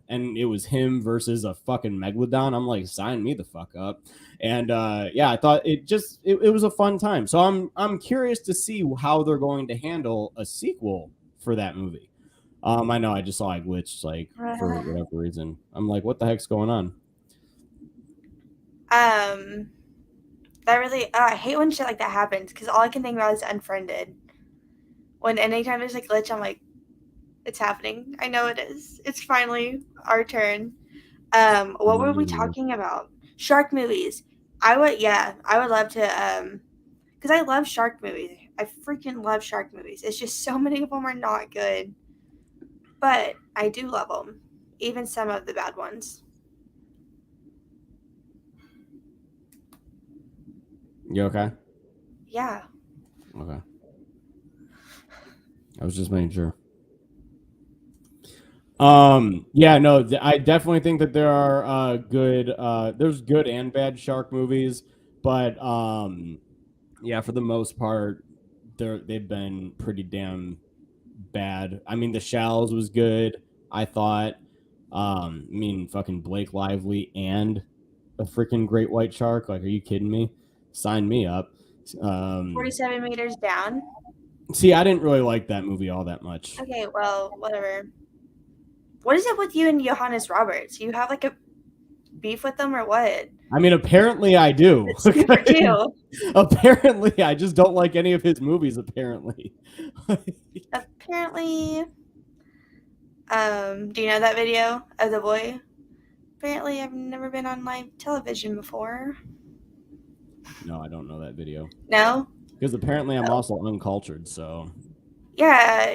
and it was him versus a fucking megalodon. I'm like, sign me the fuck up. And yeah, I thought it was a fun time. So I'm curious to see how they're going to handle a sequel for that movie. I know I just saw a glitch like for whatever reason. I'm like, what the heck's going on? That really, I hate when shit like that happens because all I can think about is unfriended. When anytime there's a glitch, I'm like, it's happening. I know it is. It's finally our turn. What were we talking about? Shark movies. I would love to, because I love shark movies. I freaking love shark movies. It's just so many of them are not good, but I do love them, even some of the bad ones. You okay? Yeah. Okay. I was just making sure. Yeah, no, I definitely think that there are there's good and bad shark movies, but yeah, for the most part they've been pretty damn bad. I mean, The Shallows was good, I thought. I mean, fucking Blake Lively and a freaking great white shark, like, are you kidding me? Sign me up. 47 meters down. See, I didn't really like that movie all that much. Okay, well, whatever. What is it with you and Johannes Roberts? You have like a beef with them or what? I mean, apparently I do. Super too. Apparently, I just don't like any of his movies. Apparently. Apparently, do you know that video of the boy? Apparently, I've never been on live television before. No, I don't know that video. No? Because apparently I'm also uncultured, so. Yeah,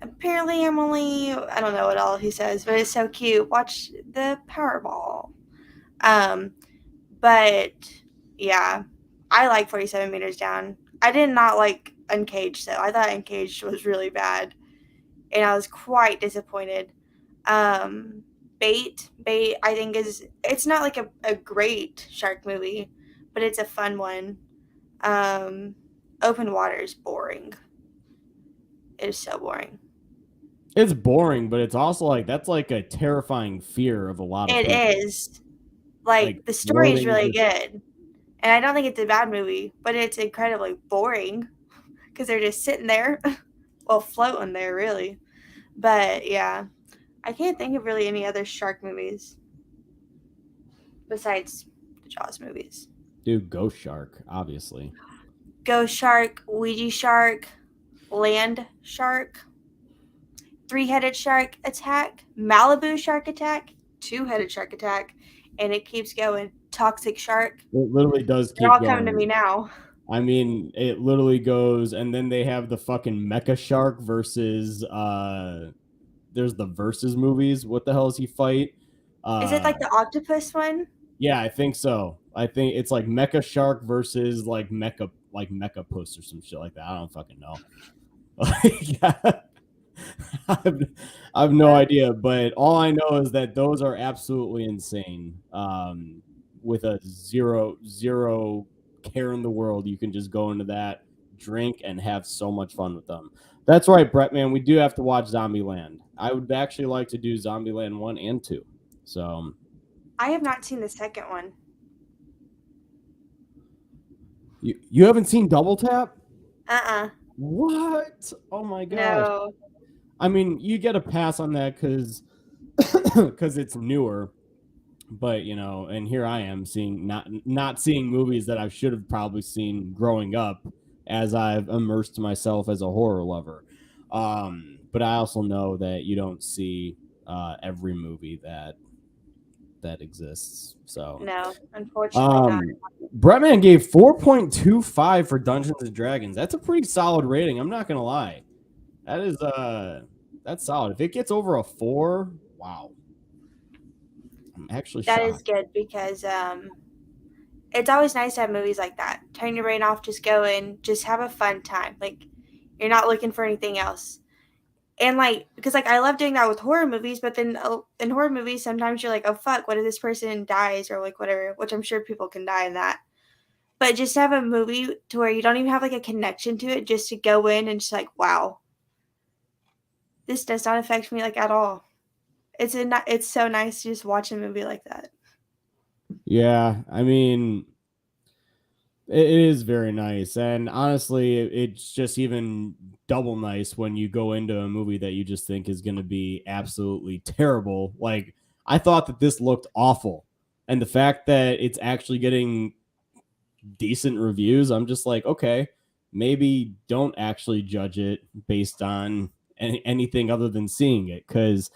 apparently I'm only, I don't know what all he says, but it's so cute. Watch the Powerball. But yeah, I like 47 meters down. I did not like Uncaged though. I thought Uncaged was really bad, and I was quite disappointed. Bait, I think it's not like a great shark movie, but it's a fun one. Open Water is boring. It is so boring. It's boring, but it's also like that's like a terrifying fear of a lot of It people. is. Like, the story is really good. And I don't think it's a bad movie, but it's incredibly boring because they're just sitting there, well, floating there, really. But yeah, I can't think of really any other shark movies besides the Jaws movies. Dude, Ghost Shark, obviously. Ghost Shark, Ouija Shark, Land Shark, Three-Headed Shark Attack, Malibu Shark Attack, Two-Headed Shark Attack, and it keeps going. Toxic Shark. It literally does They're keep all going. coming to me now. I mean, it literally goes, and then they have the fucking Mecha Shark versus there's the versus movies. What the hell does he fight? Is it like the octopus one? Yeah, I think so. I think it's like Mecha Shark versus like Mecha Puss or some shit like that. I don't fucking know. I have no idea, but all I know is that those are absolutely insane. With a zero care in the world, you can just go into that, drink, and have so much fun with them. That's right, Brett, man. We do have to watch Zombieland. I would actually like to do Zombieland 1 and 2. So I have not seen the second one. you haven't seen Double Tap? What? Oh my gosh. No. I mean, you get a pass on that because it's newer. But you know, and here I am seeing not seeing movies that I should have probably seen growing up, as I've immersed myself as a horror lover. But I also know that you don't see every movie that exists. So No, unfortunately not. Bretman gave 4.25 for Dungeons and Dragons. That's a pretty solid rating. I'm not gonna lie. That is that's solid. If it gets over a 4, wow. I'm actually That shocked. is good because it's always nice to have movies like that. Turn your brain off, just go in, just have a fun time. Like, you're not looking for anything else. And like, because like I love doing that with horror movies, but then in horror movies sometimes you're like, oh fuck, what if this person dies or like whatever, which I'm sure people can die in that. But just have a movie to where you don't even have like a connection to it, just to go in and just like, wow, this does not affect me like at all. It's so nice to just watch a movie like that. Yeah, I mean, it is very nice, and honestly, it's just even double nice when you go into a movie that you just think is going to be absolutely terrible. Like, I thought that this looked awful, and the fact that it's actually getting decent reviews, I'm just like, okay, maybe don't actually judge it based on anything other than seeing it, because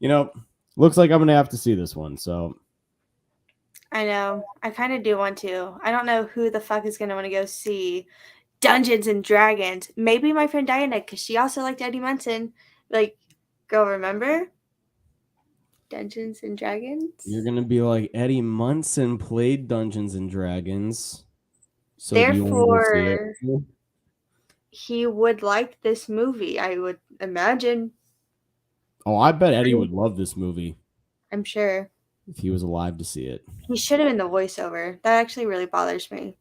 you know, looks like I'm gonna have to see this one. So I know. I kind of do want to. I don't know who the fuck is going to want to go see Dungeons and Dragons. Maybe my friend Diana, because she also liked Eddie Munson. Like, girl, remember? Dungeons and Dragons? you're gonna be like, Eddie Munson played Dungeons and Dragons. So Therefore, he would like this movie, I would imagine. Oh, I bet Eddie would love this movie I'm sure. if he was alive to see it. He should have been the voiceover. That actually really bothers me.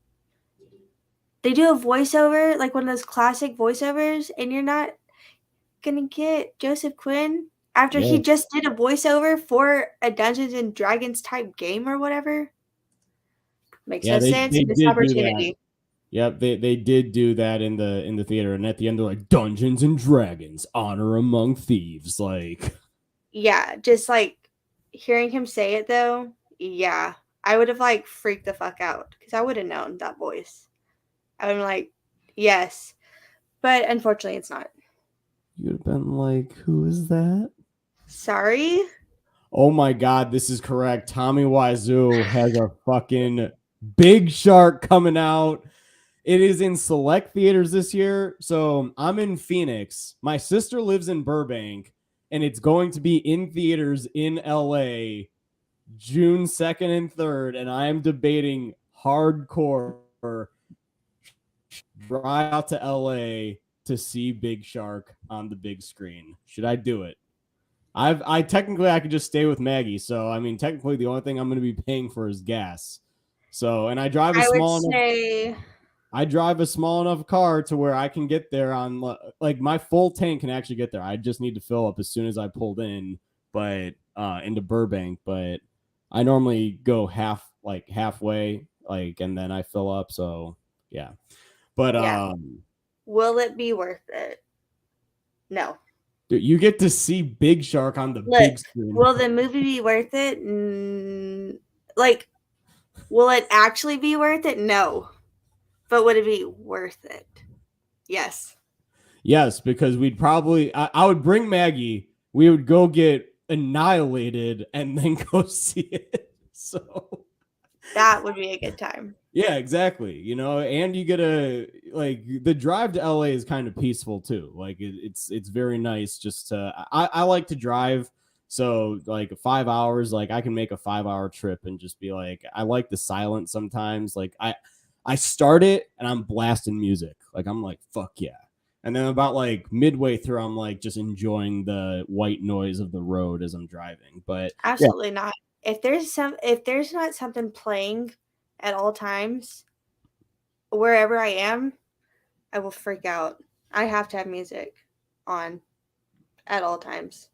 They do a voiceover, like one of those classic voiceovers, and you're not going to get Joseph Quinn after he just did a voiceover for a Dungeons and Dragons type game or whatever. Makes no sense. This opportunity. Yep, they did do that in the theater, and at the end they're like, Dungeons and Dragons, honor among thieves. Like, yeah, just like hearing him say it though, yeah, I would have like freaked the fuck out because I would have known that voice. I would have been like, yes, but unfortunately, it's not. You'd have been like, who is that? Sorry. Oh my god, this is correct. Tommy Wiseau has a fucking Big Shark coming out. It is in select theaters this year. So I'm in Phoenix. My sister lives in Burbank, and it's going to be in theaters in LA June 2nd and 3rd. And I am debating hardcore drive out to LA to see Big Shark on the big screen. Should I do it? I technically I could just stay with Maggie. So I mean, technically the only thing I'm going to be paying for is gas. So, and I drive a small enough. I drive a small enough car to where I can get there on like my full tank can actually get there. I just need to fill up as soon as I pulled in, but into Burbank. But I normally go halfway, like, and then I fill up. So yeah. But will it be worth it? No. Dude, you get to see Big Shark on the big screen. Will the movie be worth it? Like, will it actually be worth it? No. But would it be worth it? Yes. Yes, because we'd probably I would bring Maggie. We would go get annihilated and then go see it. So that would be a good time. Yeah, exactly. You know, and you get the drive to LA is kind of peaceful too. Like it's very nice just to I like to drive. So like 5 hours, like I can make a 5-hour trip and just be like, I like the silence sometimes. Like I start it and I'm blasting music. Like I'm like, fuck yeah. And then about like midway through, I'm like just enjoying the white noise of the road as I'm driving. But absolutely not. If there's not something playing at all times, wherever I am, I will freak out. I have to have music on at all times.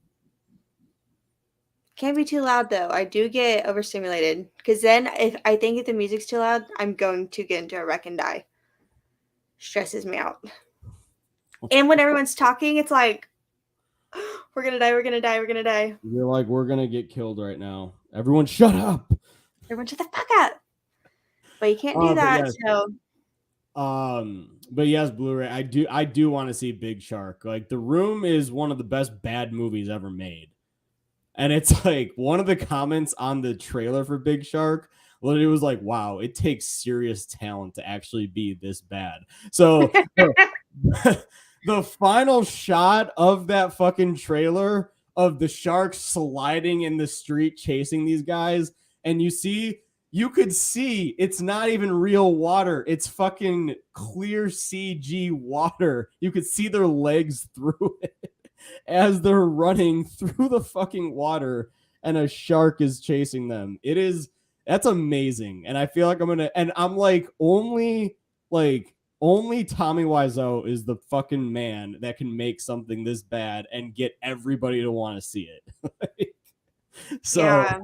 Can't be too loud though. I do get overstimulated because then if the music's too loud, I'm going to get into a wreck and die. Stresses me out. And when everyone's talking, it's like, we're gonna die, we're gonna die, we're gonna die. You're like, we're gonna get killed right now. Everyone shut up. Everyone shut the fuck up. But you can't do that. But yes, Blu-ray. I do want to see Big Shark. Like The Room is one of the best bad movies ever made. And it's like one of the comments on the trailer for Big Shark literally was like, wow, it takes serious talent to actually be this bad. So the final shot of that fucking trailer of the shark sliding in the street chasing these guys, and you could see it's not even real water. It's fucking clear CG water. You could see their legs through it as they're running through the fucking water, and a shark is chasing them. That's amazing. And I feel like I'm like, only Tommy Wiseau is the fucking man that can make something this bad and get everybody to want to see it. So yeah.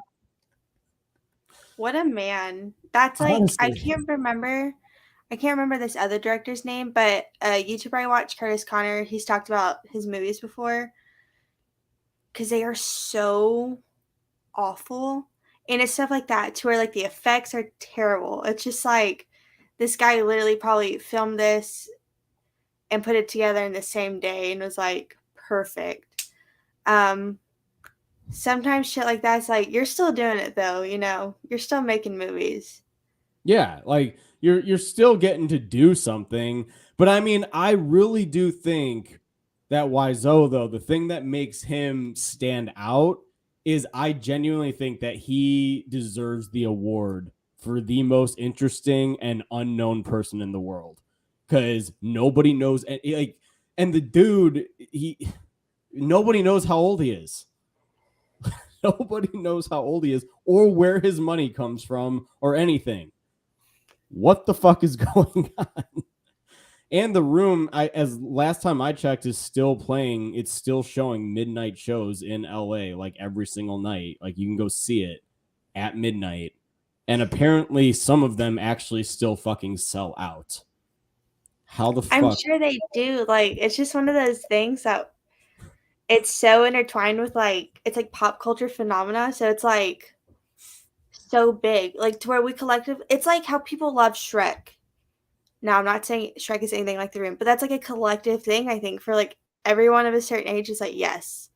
What a man. That's like, honestly, I can't remember this other director's name, but a YouTuber I watch, Curtis Connor, he's talked about his movies before because they are so awful. And it's stuff like that to where like the effects are terrible. It's just like this guy literally probably filmed this and put it together in the same day and was like perfect. Sometimes shit like that's like, you're still doing it though, you know, you're still making movies. Yeah, like you're still getting to do something. But I mean, I really do think that Wiseau, though, the thing that makes him stand out is I genuinely think that he deserves the award for the most interesting and unknown person in the world, because nobody knows, and the dude, nobody knows how old he is. Nobody knows how old he is or where his money comes from or anything. What the fuck is going on? And The Room, as last time I checked, is still playing. It's still showing midnight shows in LA, like every single night. Like you can go see it at midnight. And apparently some of them actually still fucking sell out. How the fuck? I'm sure they do. Like, it's just one of those things that it's so intertwined with, like, it's like pop culture phenomena. So it's like so big, like to where it's like how people love Shrek. Now, I'm not saying Shrek is anything like The Room, but that's like a collective thing, I think, for like everyone of a certain age is like, yes,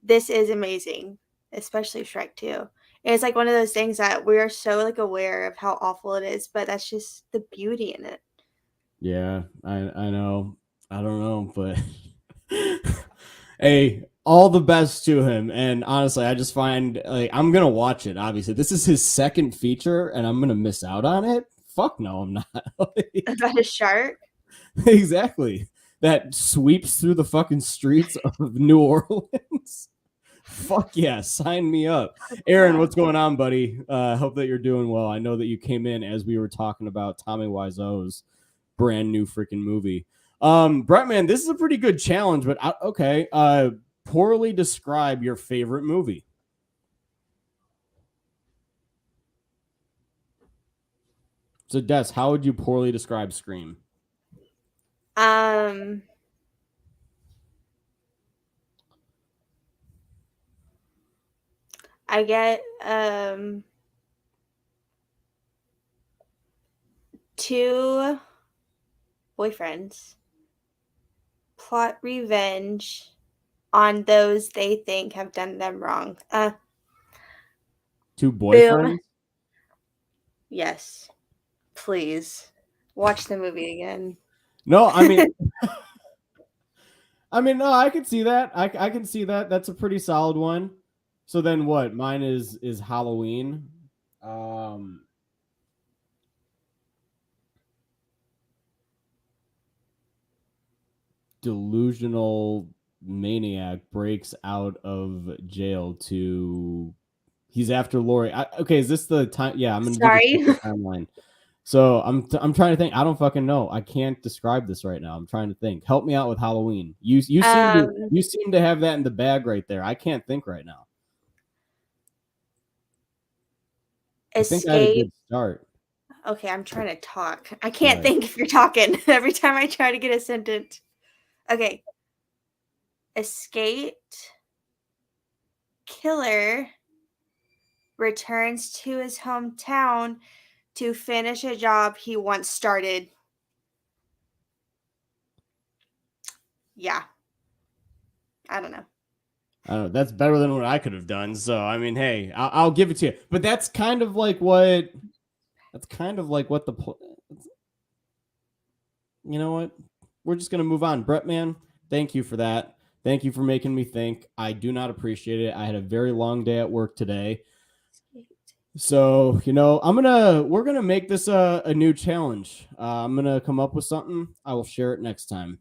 this is amazing, especially Shrek too. And it's like one of those things that we are so like aware of how awful it is, but that's just the beauty in it. Yeah, I know. I don't know, but hey, all the best to him. And honestly, I just find like I'm gonna watch it. Obviously, this is his second feature, and I'm gonna miss out on it. Fuck no, I'm not. About a shark? Exactly. That sweeps through the fucking streets of New Orleans. Fuck yeah, sign me up. Aaron, what's going on, buddy? Hope that you're doing well. I know that you came in as we were talking about Tommy Wiseau's brand new freaking movie. Brett, man, this is a pretty good challenge, but okay. Poorly describe your favorite movie. So, Des, how would you poorly describe Scream? I get two boyfriends plot revenge on those they think have done them wrong. Two boyfriends? Boom. Yes. Please watch the movie again. No, I mean, no, I can see that. I can see that. That's a pretty solid one. So then what? Mine is Halloween. Delusional maniac breaks out of jail to he's after Lori. Okay, is this the time? Yeah, I'm gonna Sorry. do the timeline. So I'm trying to think. I don't fucking know. I can't describe this right now. I'm trying to think. Help me out with Halloween. You seem to have that in the bag right there. I can't think right now. Escape. I think I had a good start. Okay, I'm trying to talk. I can't think if you're talking every time I try to get a sentence. Okay. Escaped killer returns to his hometown to finish a job he once started. Yeah. I don't know. That's better than what I could have done. So, I mean, hey, I'll give it to you. But that's kind of like what the you know what? We're just going to move on. Brett, man, thank you for that. Thank you for making me think. I do not appreciate it. I had a very long day at work today. So, we're going to make this a new challenge. I'm going to come up with something. I will share it next time.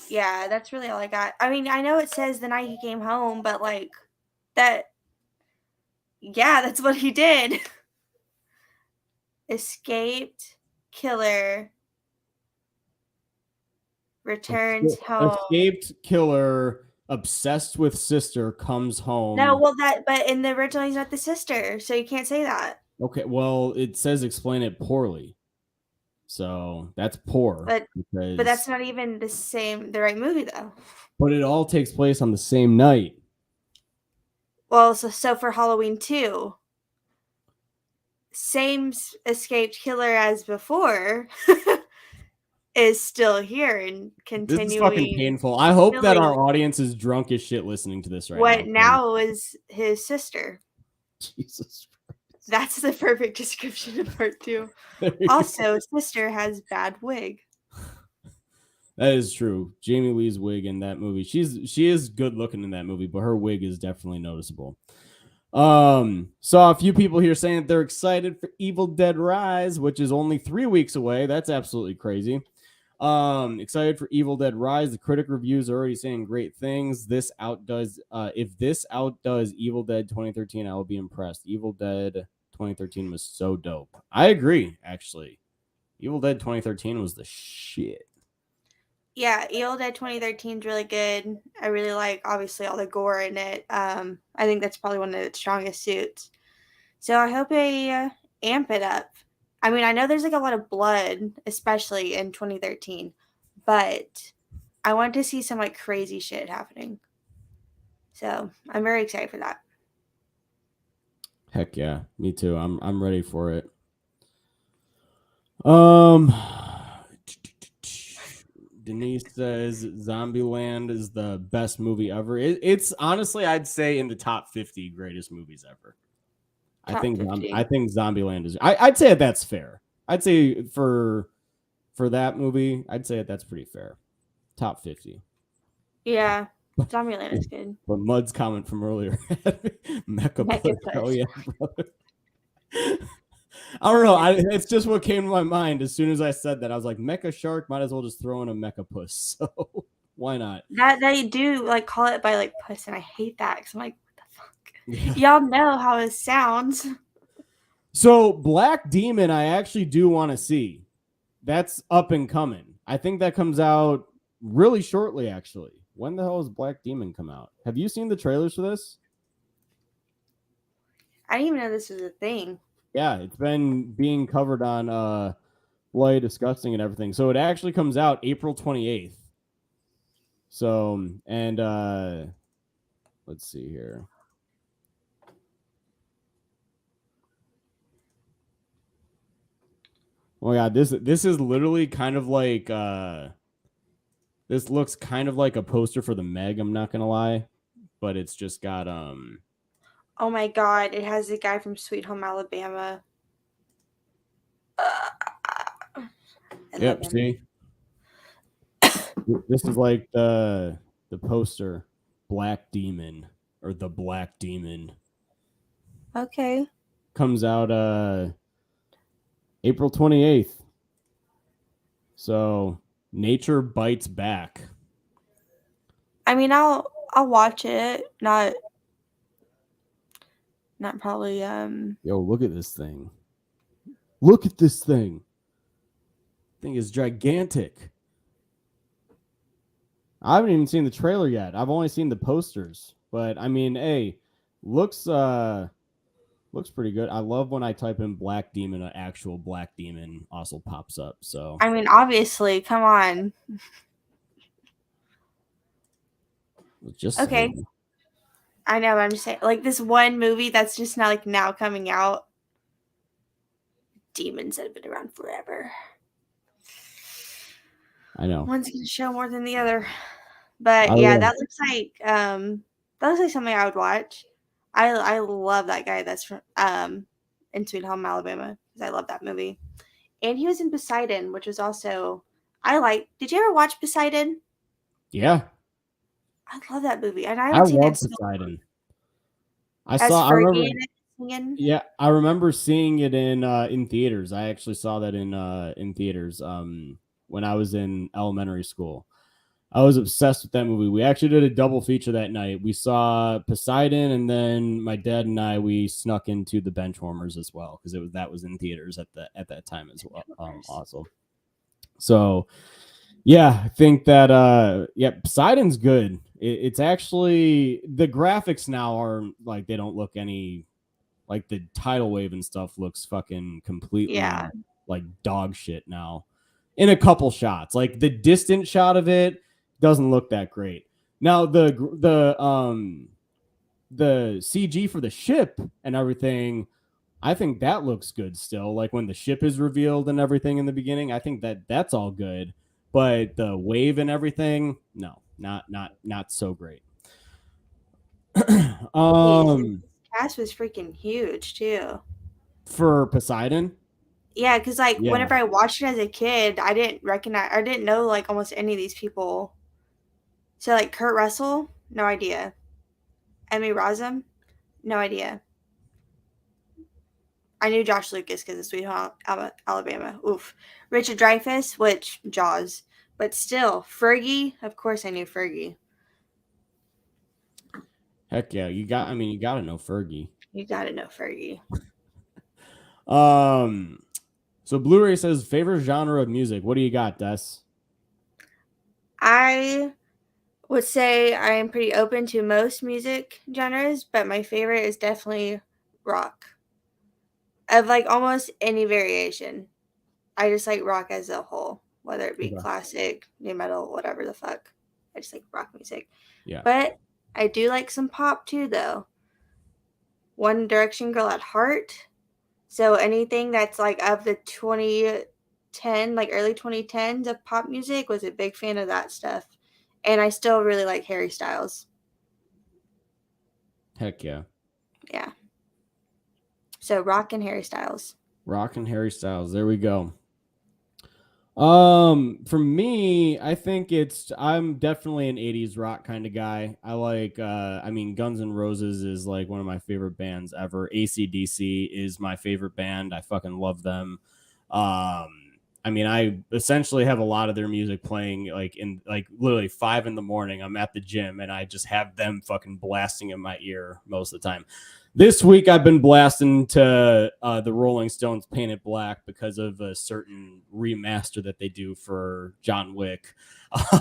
Yeah, that's really all I got. I mean, I know it says the night he came home, but like that, yeah, that's what he did. Escaped killer returns home. Escaped killer obsessed with sister comes home. No, well but in the original he's not the sister, so you can't say that. Okay, well it says explain it poorly. So that's poor. But that's not even the right movie though. But it all takes place on the same night. Well, so for Halloween 2, same escaped killer as before is still here and continuing. This is fucking painful. I hope that our audience is drunk as shit listening to this right now. What now is his sister. Jesus Christ. That's the perfect description of part 2. Also, sister has bad wig. That is true. Jamie Lee's wig in that movie. She is good looking in that movie, but her wig is definitely noticeable. Saw a few people here saying that they're excited for Evil Dead Rise, which is only 3 weeks away. That's absolutely crazy. Excited for Evil Dead Rise. The critic reviews are already saying great things. If this outdoes Evil Dead 2013, I will be impressed. Evil Dead 2013 was so dope. I agree, actually. Evil Dead 2013 was the shit. Yeah, Evil Dead 2013 is really good. I really like, obviously, all the gore in it. I think that's probably one of its strongest suits. So I hope they amp it up. I mean, I know there's like a lot of blood, especially in 2013, but I want to see some like crazy shit happening. So I'm very excited for that. Heck yeah, me too. I'm ready for it. Denise says Zombieland is the best movie ever. It's honestly, I'd say in the top 50 greatest movies ever. I think Zombieland is. I'd say that's fair. I'd say for that movie, I'd say that's pretty fair. Top 50. Yeah, Zombieland is good. But Mud's comment from earlier, Mecha Puss. Oh yeah, brother. I don't know. It's just what came to my mind as soon as I said that. I was like, Mecha Shark, might as well just throw in a Mecha Puss. So why not? That they do like call it by like puss, and I hate that because I'm like, what the fuck? Yeah. Y'all know how it sounds. So Black Demon, I actually do want to see. that's up and coming. I think that comes out really shortly, actually. When the hell does Black Demon come out? Have you seen the trailers for this? I didn't even know this was a thing. Yeah, it's been being covered on Bloody Disgusting and everything. So it actually comes out April 28th. So, and let's see here. Oh my god, this is literally kind of like this looks kind of like a poster for the Meg, I'm not gonna lie. But it's just got Oh my god, it has the guy from Sweet Home Alabama. Yep, see? This is like the poster Black Demon or the Black Demon. Okay. Comes out April 28th. So Nature Bites Back. I mean, I'll watch it. Not probably Yo, look at this thing. Look at this thing. Thing is gigantic. I haven't even seen the trailer yet. I've only seen the posters. But I mean, hey, looks pretty good. I love when I type in Black Demon, an actual Black Demon also pops up. So I mean, obviously, come on. just Okay. saying. I know, but I'm just saying, like, this one movie that's just not like now coming out. Demons that have been around forever. I know. One's gonna show more than the other. But I yeah, will. that looks like something I would watch. I love that guy that's from in Sweet Home Alabama, because I love that movie. And he was in Poseidon, which was also did you ever watch Poseidon? Yeah. I love that movie. And I I haven't seen love it so Poseidon. as I Fergie remember. in it singing. Yeah, I remember seeing it in theaters. I actually saw that in theaters when I was in elementary school. I was obsessed with that movie. We actually did a double feature that night. We saw Poseidon, and then my dad and we snuck into the Benchwarmers as well, because that was in theaters at that time as well. Also, so yeah, I think that Poseidon's good. It's actually, the graphics now are like, they don't look any, like the tidal wave and stuff looks fucking completely like dog shit now in a couple shots. Like the distant shot of it doesn't look that great. Now the CG for the ship and everything, I think that looks good still. Like when the ship is revealed and everything in the beginning, I think that's all good. But the wave and everything, no, not so great. Cast was freaking huge too. For Poseidon? Yeah, because whenever I watched it as a kid, I didn't know like almost any of these people. So like Kurt Russell, no idea. Emmy Rossum, no idea. I knew Josh Lucas because of Sweet Home Alabama. Oof. Richard Dreyfuss, which Jaws, but still Fergie. Of course, I knew Fergie. Heck yeah, you gotta know Fergie. You gotta know Fergie. So Blu-ray says favorite genre of music. What do you got, Des? I would say I am pretty open to most music genres, but my favorite is definitely rock. Of like almost any variation. I just like rock as a whole, whether it be classic, new metal, whatever the fuck. I just like rock music. Yeah. But I do like some pop too, though. One Direction girl at heart. So anything that's like of the 2010, like early 2010s of pop music, was a big fan of that stuff. And I still really like Harry Styles. Heck yeah. Yeah. So rock and Harry Styles. Rock and Harry Styles. There we go. For me, I think I'm definitely an 80s rock kind of guy. I like, Guns N' Roses is like one of my favorite bands ever. AC/DC is my favorite band. I fucking love them. I essentially have a lot of their music playing like in like literally 5 a.m. I'm at the gym and I just have them fucking blasting in my ear most of the time. This week I've been blasting to the Rolling Stones Paint It Black because of a certain remaster that they do for John Wick.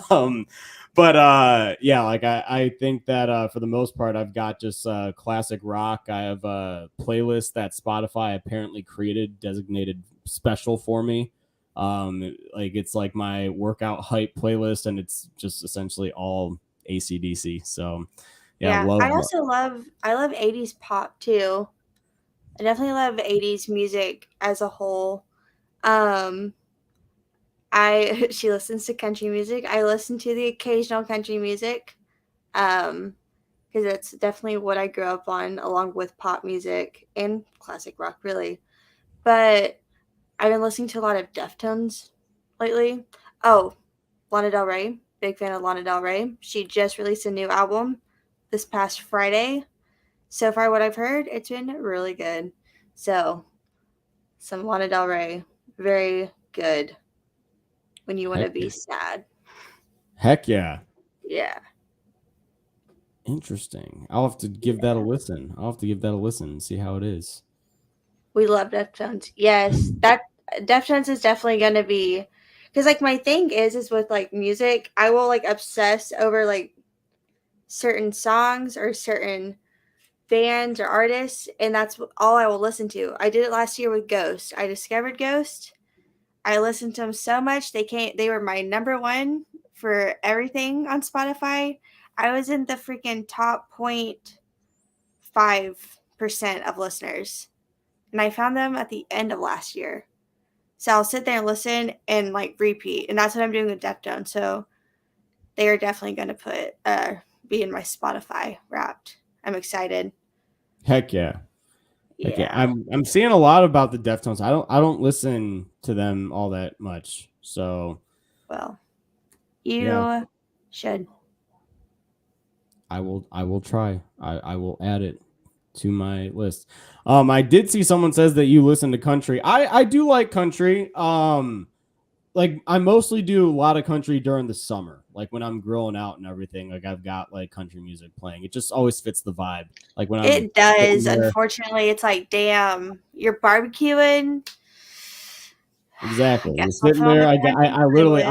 Yeah, like I think that for the most part I've got just classic rock. I have a playlist that Spotify apparently created designated special for me. Like it's like my workout hype playlist, and it's just essentially all AC/DC. So Yeah, love. I also love 80s pop too. I definitely love 80s music as a whole. She listens to country music. I listen to the occasional country music. Because it's definitely what I grew up on, along with pop music and classic rock, really. But I've been listening to a lot of Deftones lately. Oh, Lana Del Rey. Big fan of Lana Del Rey. She just released a new album this past Friday. So far, what I've heard, it's been really good. So, some Lana Del Rey. Very good when you want to be sad. Heck yeah. Yeah. Interesting. I'll have to give that a listen. And see how it is. We love Deftones. Yes, that Deftones is definitely going to be, because like my thing is with like music, I will like obsess over like certain songs or certain bands or artists, and that's all I will listen to. I did it last year with Ghost. I discovered Ghost. I listened to them so much. They were my number one for everything on Spotify. I was in the freaking top 0.5% of listeners. And I found them at the end of last year. So I'll sit there and listen and like repeat. And that's what I'm doing with Deftones. So they are definitely going to be in my Spotify Wrapped. I'm excited. Heck yeah. Yeah. Okay. I'm seeing a lot about the Deftones. I don't listen to them all that much. So well, you should. I will try. I will add it to my list. I did see someone says that you listen to country. I do like country. Like I mostly do a lot of country during the summer, like when I'm grilling out and everything. Like I've got like country music playing. It just always fits the vibe. Like when it does. Unfortunately, it's like, damn, you're barbecuing. Exactly. You're sitting there. I literally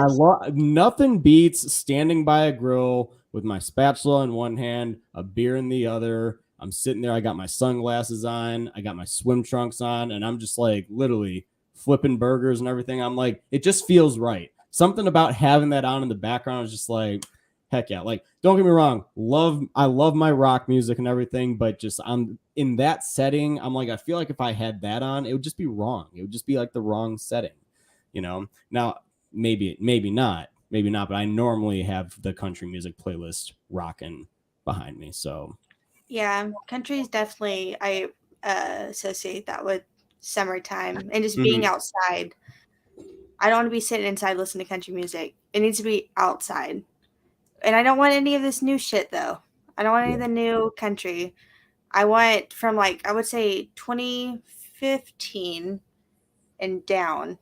nothing beats standing by a grill with my spatula in one hand, a beer in the other. I'm sitting there. I got my sunglasses on. I got my swim trunks on, and I'm just like literally flipping burgers and everything. I'm like, it just feels right. Something about having that on in the background is just like, heck yeah. Like, don't get me wrong. I love my rock music and everything, but just I'm in that setting. I'm like, I feel like if I had that on, it would just be wrong. It would just be like the wrong setting, you know? Now, maybe not, but I normally have the country music playlist rocking behind me. So yeah, country is definitely, I associate that with summertime and just being outside. I don't want to be sitting inside listening to country music. It needs to be outside. And I don't want any of this new shit though. I don't want any of the new country. I want from like, I would say 2015 and down.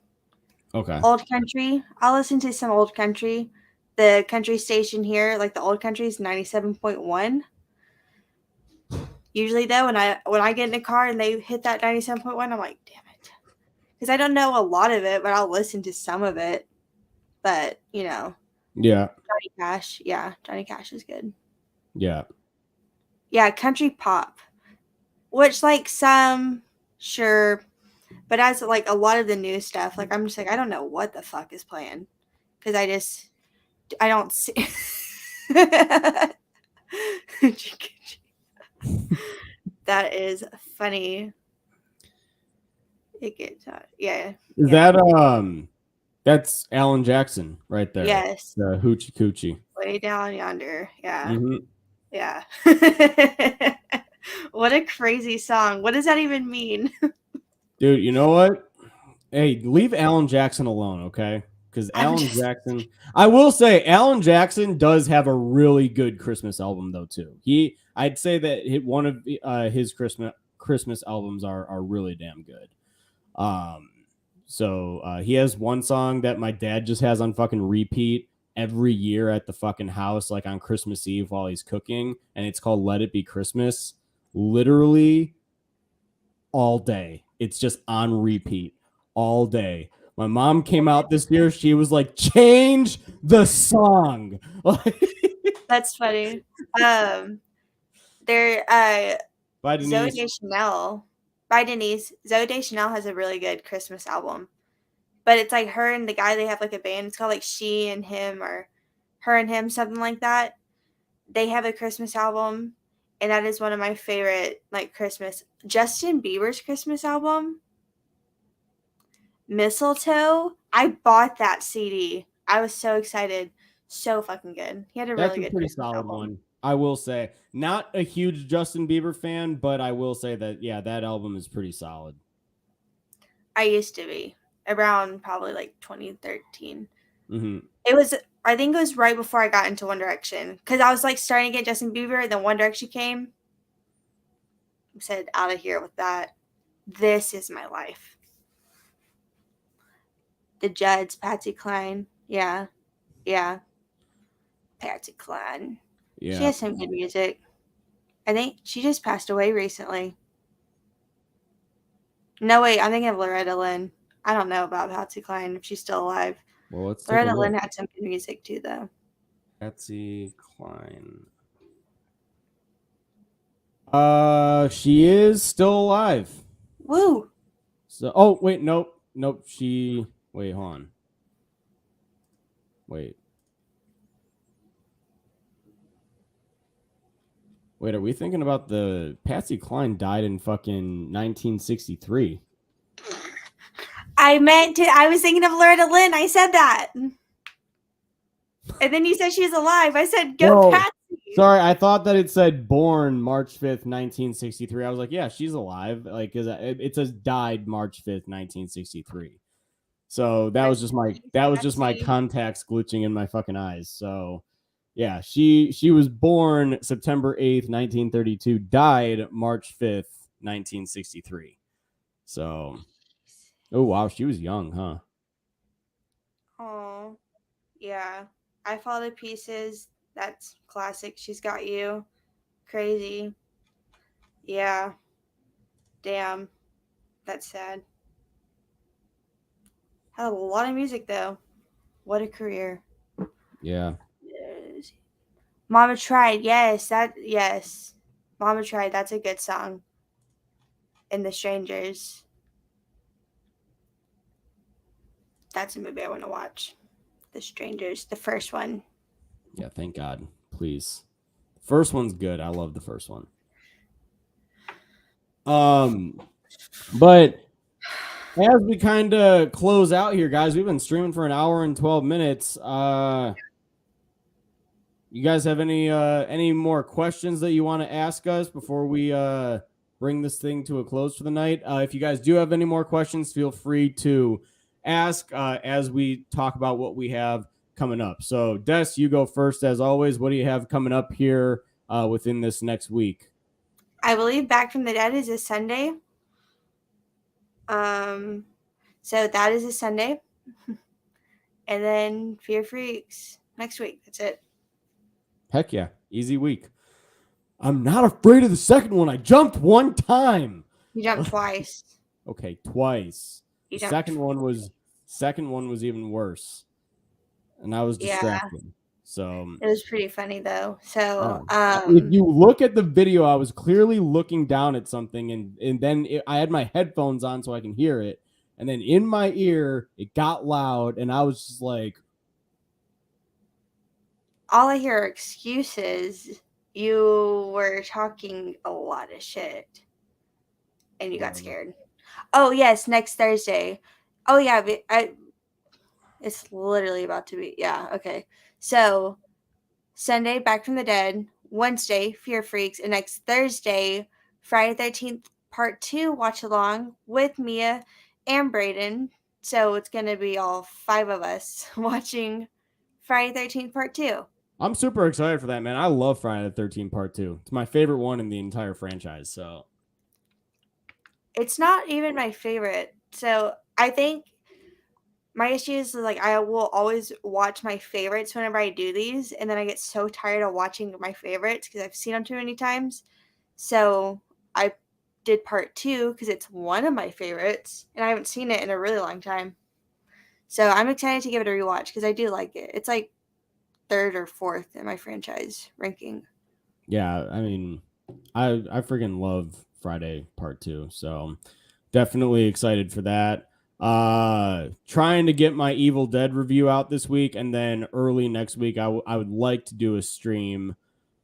okay. Old country. I'll listen to some old country. The country station here, like the old country, is 97.1. Usually though, when I get in a car and they hit that 97.1, I'm like, damn it. Because I don't know a lot of it, but I'll listen to some of it. But, you know. Yeah. Johnny Cash. Yeah, Johnny Cash is good. Yeah. Yeah, country pop. Which, like, some, sure. But as, like, a lot of the new stuff, like, I'm just like, I don't know what the fuck is playing. Because I don't see. That is funny. It gets yeah. Is that that's Alan Jackson right there. Yes. The Hoochie Coochie. Way down yonder. Yeah. Mm-hmm. Yeah. What a crazy song. What does that even mean? Dude, you know what? Hey, leave Alan Jackson alone, okay? Because Jackson, I will say, Alan Jackson does have a really good Christmas album, though, too. I'd say that one of his Christmas albums are really damn good. So he has one song that my dad just has on fucking repeat every year at the fucking house, like on Christmas Eve while he's cooking, and it's called "Let It Be Christmas." literally all day. It's just on repeat all day. My mom came out this year. She was like, change the song. That's funny. There, By Zoe Denise. Deschanel, by Denise. Zoe Deschanel has a really good Christmas album, but it's like her and the guy. They have like a band. It's called like She and Him or Her and Him, something like that. They have a Christmas album, and that is one of my favorite like Christmas. Justin Bieber's Christmas album, Mistletoe. I bought that CD. I was so excited. So fucking good. He had a That's really a good pretty Christmas solid album. one. I will say, not a huge Justin Bieber fan, but I will say that, yeah, that album is pretty solid. I used to be around probably like 2013. Mm-hmm. It was, I think it was right before I got into One Direction because I was like starting to get Justin Bieber. Then One Direction came. I said, out of here with that. This is my life. The Judds, Patsy Cline. Yeah. Patsy Cline. Yeah. She has some good music. I think she just passed away recently. No, wait, I'm thinking of Loretta Lynn. I don't know about Patsy Cline if she's still alive. Well, let's take Loretta a look. Lynn had some good music too, though. Patsy Cline. She is still alive. Woo! So, oh wait, nope. Wait, hold on. Wait, are we thinking about the Patsy Cline died in fucking 1963? I was thinking of Loretta Lynn. I said that. And then you said she's alive. I said, go Patsy. Sorry, I thought that it said born March 5th, 1963. I was like, yeah, she's alive. Like, it says died March 5th, 1963. So that was just my contacts glitching in my fucking eyes. So yeah, she was born September 8th, 1932, died March 5th, 1963. So, oh wow, she was young, huh? Oh, yeah. I Fall to Pieces. That's classic. She's Got You. Crazy. Yeah. Damn. That's sad. Had a lot of music though. What a career. Yeah. Mama Tried. Yes. Mama Tried. That's a good song. And The Strangers. That's a movie I want to watch. The Strangers. The first one. Yeah, thank God. Please. First one's good. I love the first one. But as we kind of close out here, guys, we've been streaming for an hour and 12 minutes. You guys have any more questions that you want to ask us before we bring this thing to a close for the night? If you guys do have any more questions, feel free to ask as we talk about what we have coming up. So, Des, you go first as always. What do you have coming up here within this next week? I believe Back from the Dead is a Sunday. So that is a Sunday. And then Fear Freaks next week. That's it. Heck yeah. Easy week. I'm not afraid of the second one. I jumped one time. You jumped twice. Okay, twice. The second one was even worse. And I was distracted. Yeah. So it was pretty funny though. So if you look at the video, I was clearly looking down at something, and then I had my headphones on so I can hear it, and then in my ear it got loud, and I was just like, all I hear are excuses. You were talking a lot of shit, and you got scared. Oh yes, next Thursday. Oh yeah, it's literally about to be. Yeah, okay. So, Sunday, Back from the Dead. Wednesday, Fear Freaks. And next Thursday, Friday 13th, Part 2 watch along with Mia and Braden. So, it's going to be all 5 of us watching Friday 13th, Part 2. I'm super excited for that, man. I love Friday the 13th Part 2. It's my favorite one in the entire franchise. So, it's not even my favorite. So, I think my issue is like I will always watch my favorites whenever I do these, and then I get so tired of watching my favorites because I've seen them too many times. So I did part 2 because it's one of my favorites, and I haven't seen it in a really long time. So I'm excited to give it a rewatch because I do like it. It's like 3rd or 4th in my franchise ranking. Yeah, I mean, I freaking love Friday Part 2, so definitely excited for that. Trying to get my Evil Dead review out this week, and then early next week I would like to do a stream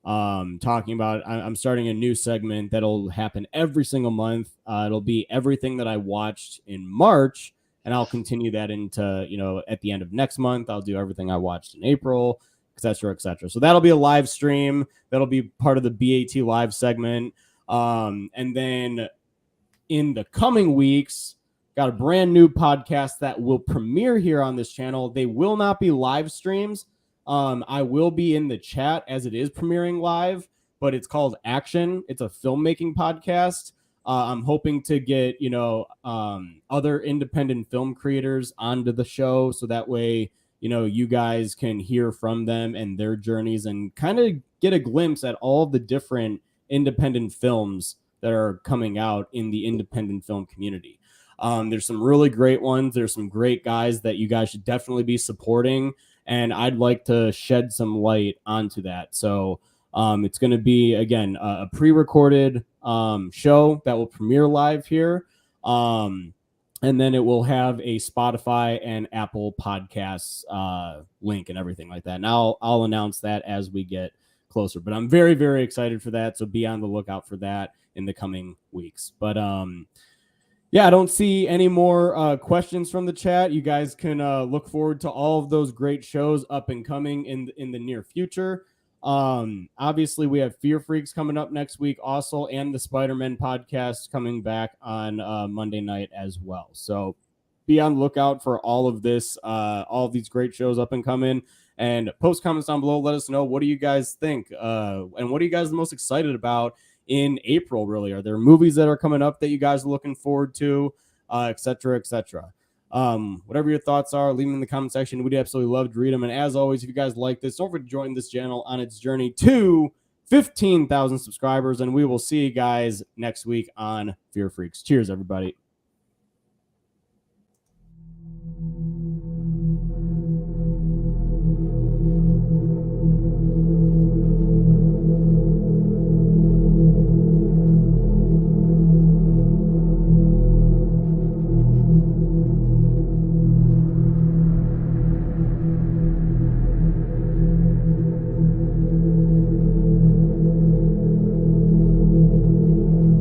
talking about I'm starting a new segment that'll happen every single month. It'll be everything that I watched in March, and I'll continue that into, you know, at the end of next month I'll do everything I watched in April, etc., etc. So that'll be a live stream. That'll be part of the BAT live segment. And then in the coming weeks, got a brand new podcast that will premiere here on this channel. They will not be live streams. I will be in the chat as it is premiering live, but it's called Action. It's a filmmaking podcast. I'm hoping to get, you know, other independent film creators onto the show, so that way, you know, you guys can hear from them and their journeys and kind of get a glimpse at all the different independent films that are coming out in the independent film community. There's some really great ones. There's some great guys that you guys should definitely be supporting, and I'd like to shed some light onto that. So it's going to be, again, a pre-recorded show that will premiere live here. And then it will have a Spotify and Apple Podcasts link and everything like that. And I'll announce that as we get closer. But I'm very, very excited for that. So be on the lookout for that in the coming weeks. But yeah, I don't see any more questions from the chat. You guys can look forward to all of those great shows up and coming in the near future. Obviously, we have Fear Freaks coming up next week also, and the Spider-Man podcast coming back on Monday night as well. So be on the lookout for all of this, all of these great shows up and coming. And post comments down below. Let us know, what do you guys think? And what are you guys the most excited about in April, really? Are there movies that are coming up that you guys are looking forward to, et cetera, et cetera? Whatever your thoughts are, leave them in the comment section. We'd absolutely love to read them. And as always, if you guys like this, don't forget to join this channel on its journey to 15,000 subscribers. And we will see you guys next week on Fear Freaks. Cheers, everybody.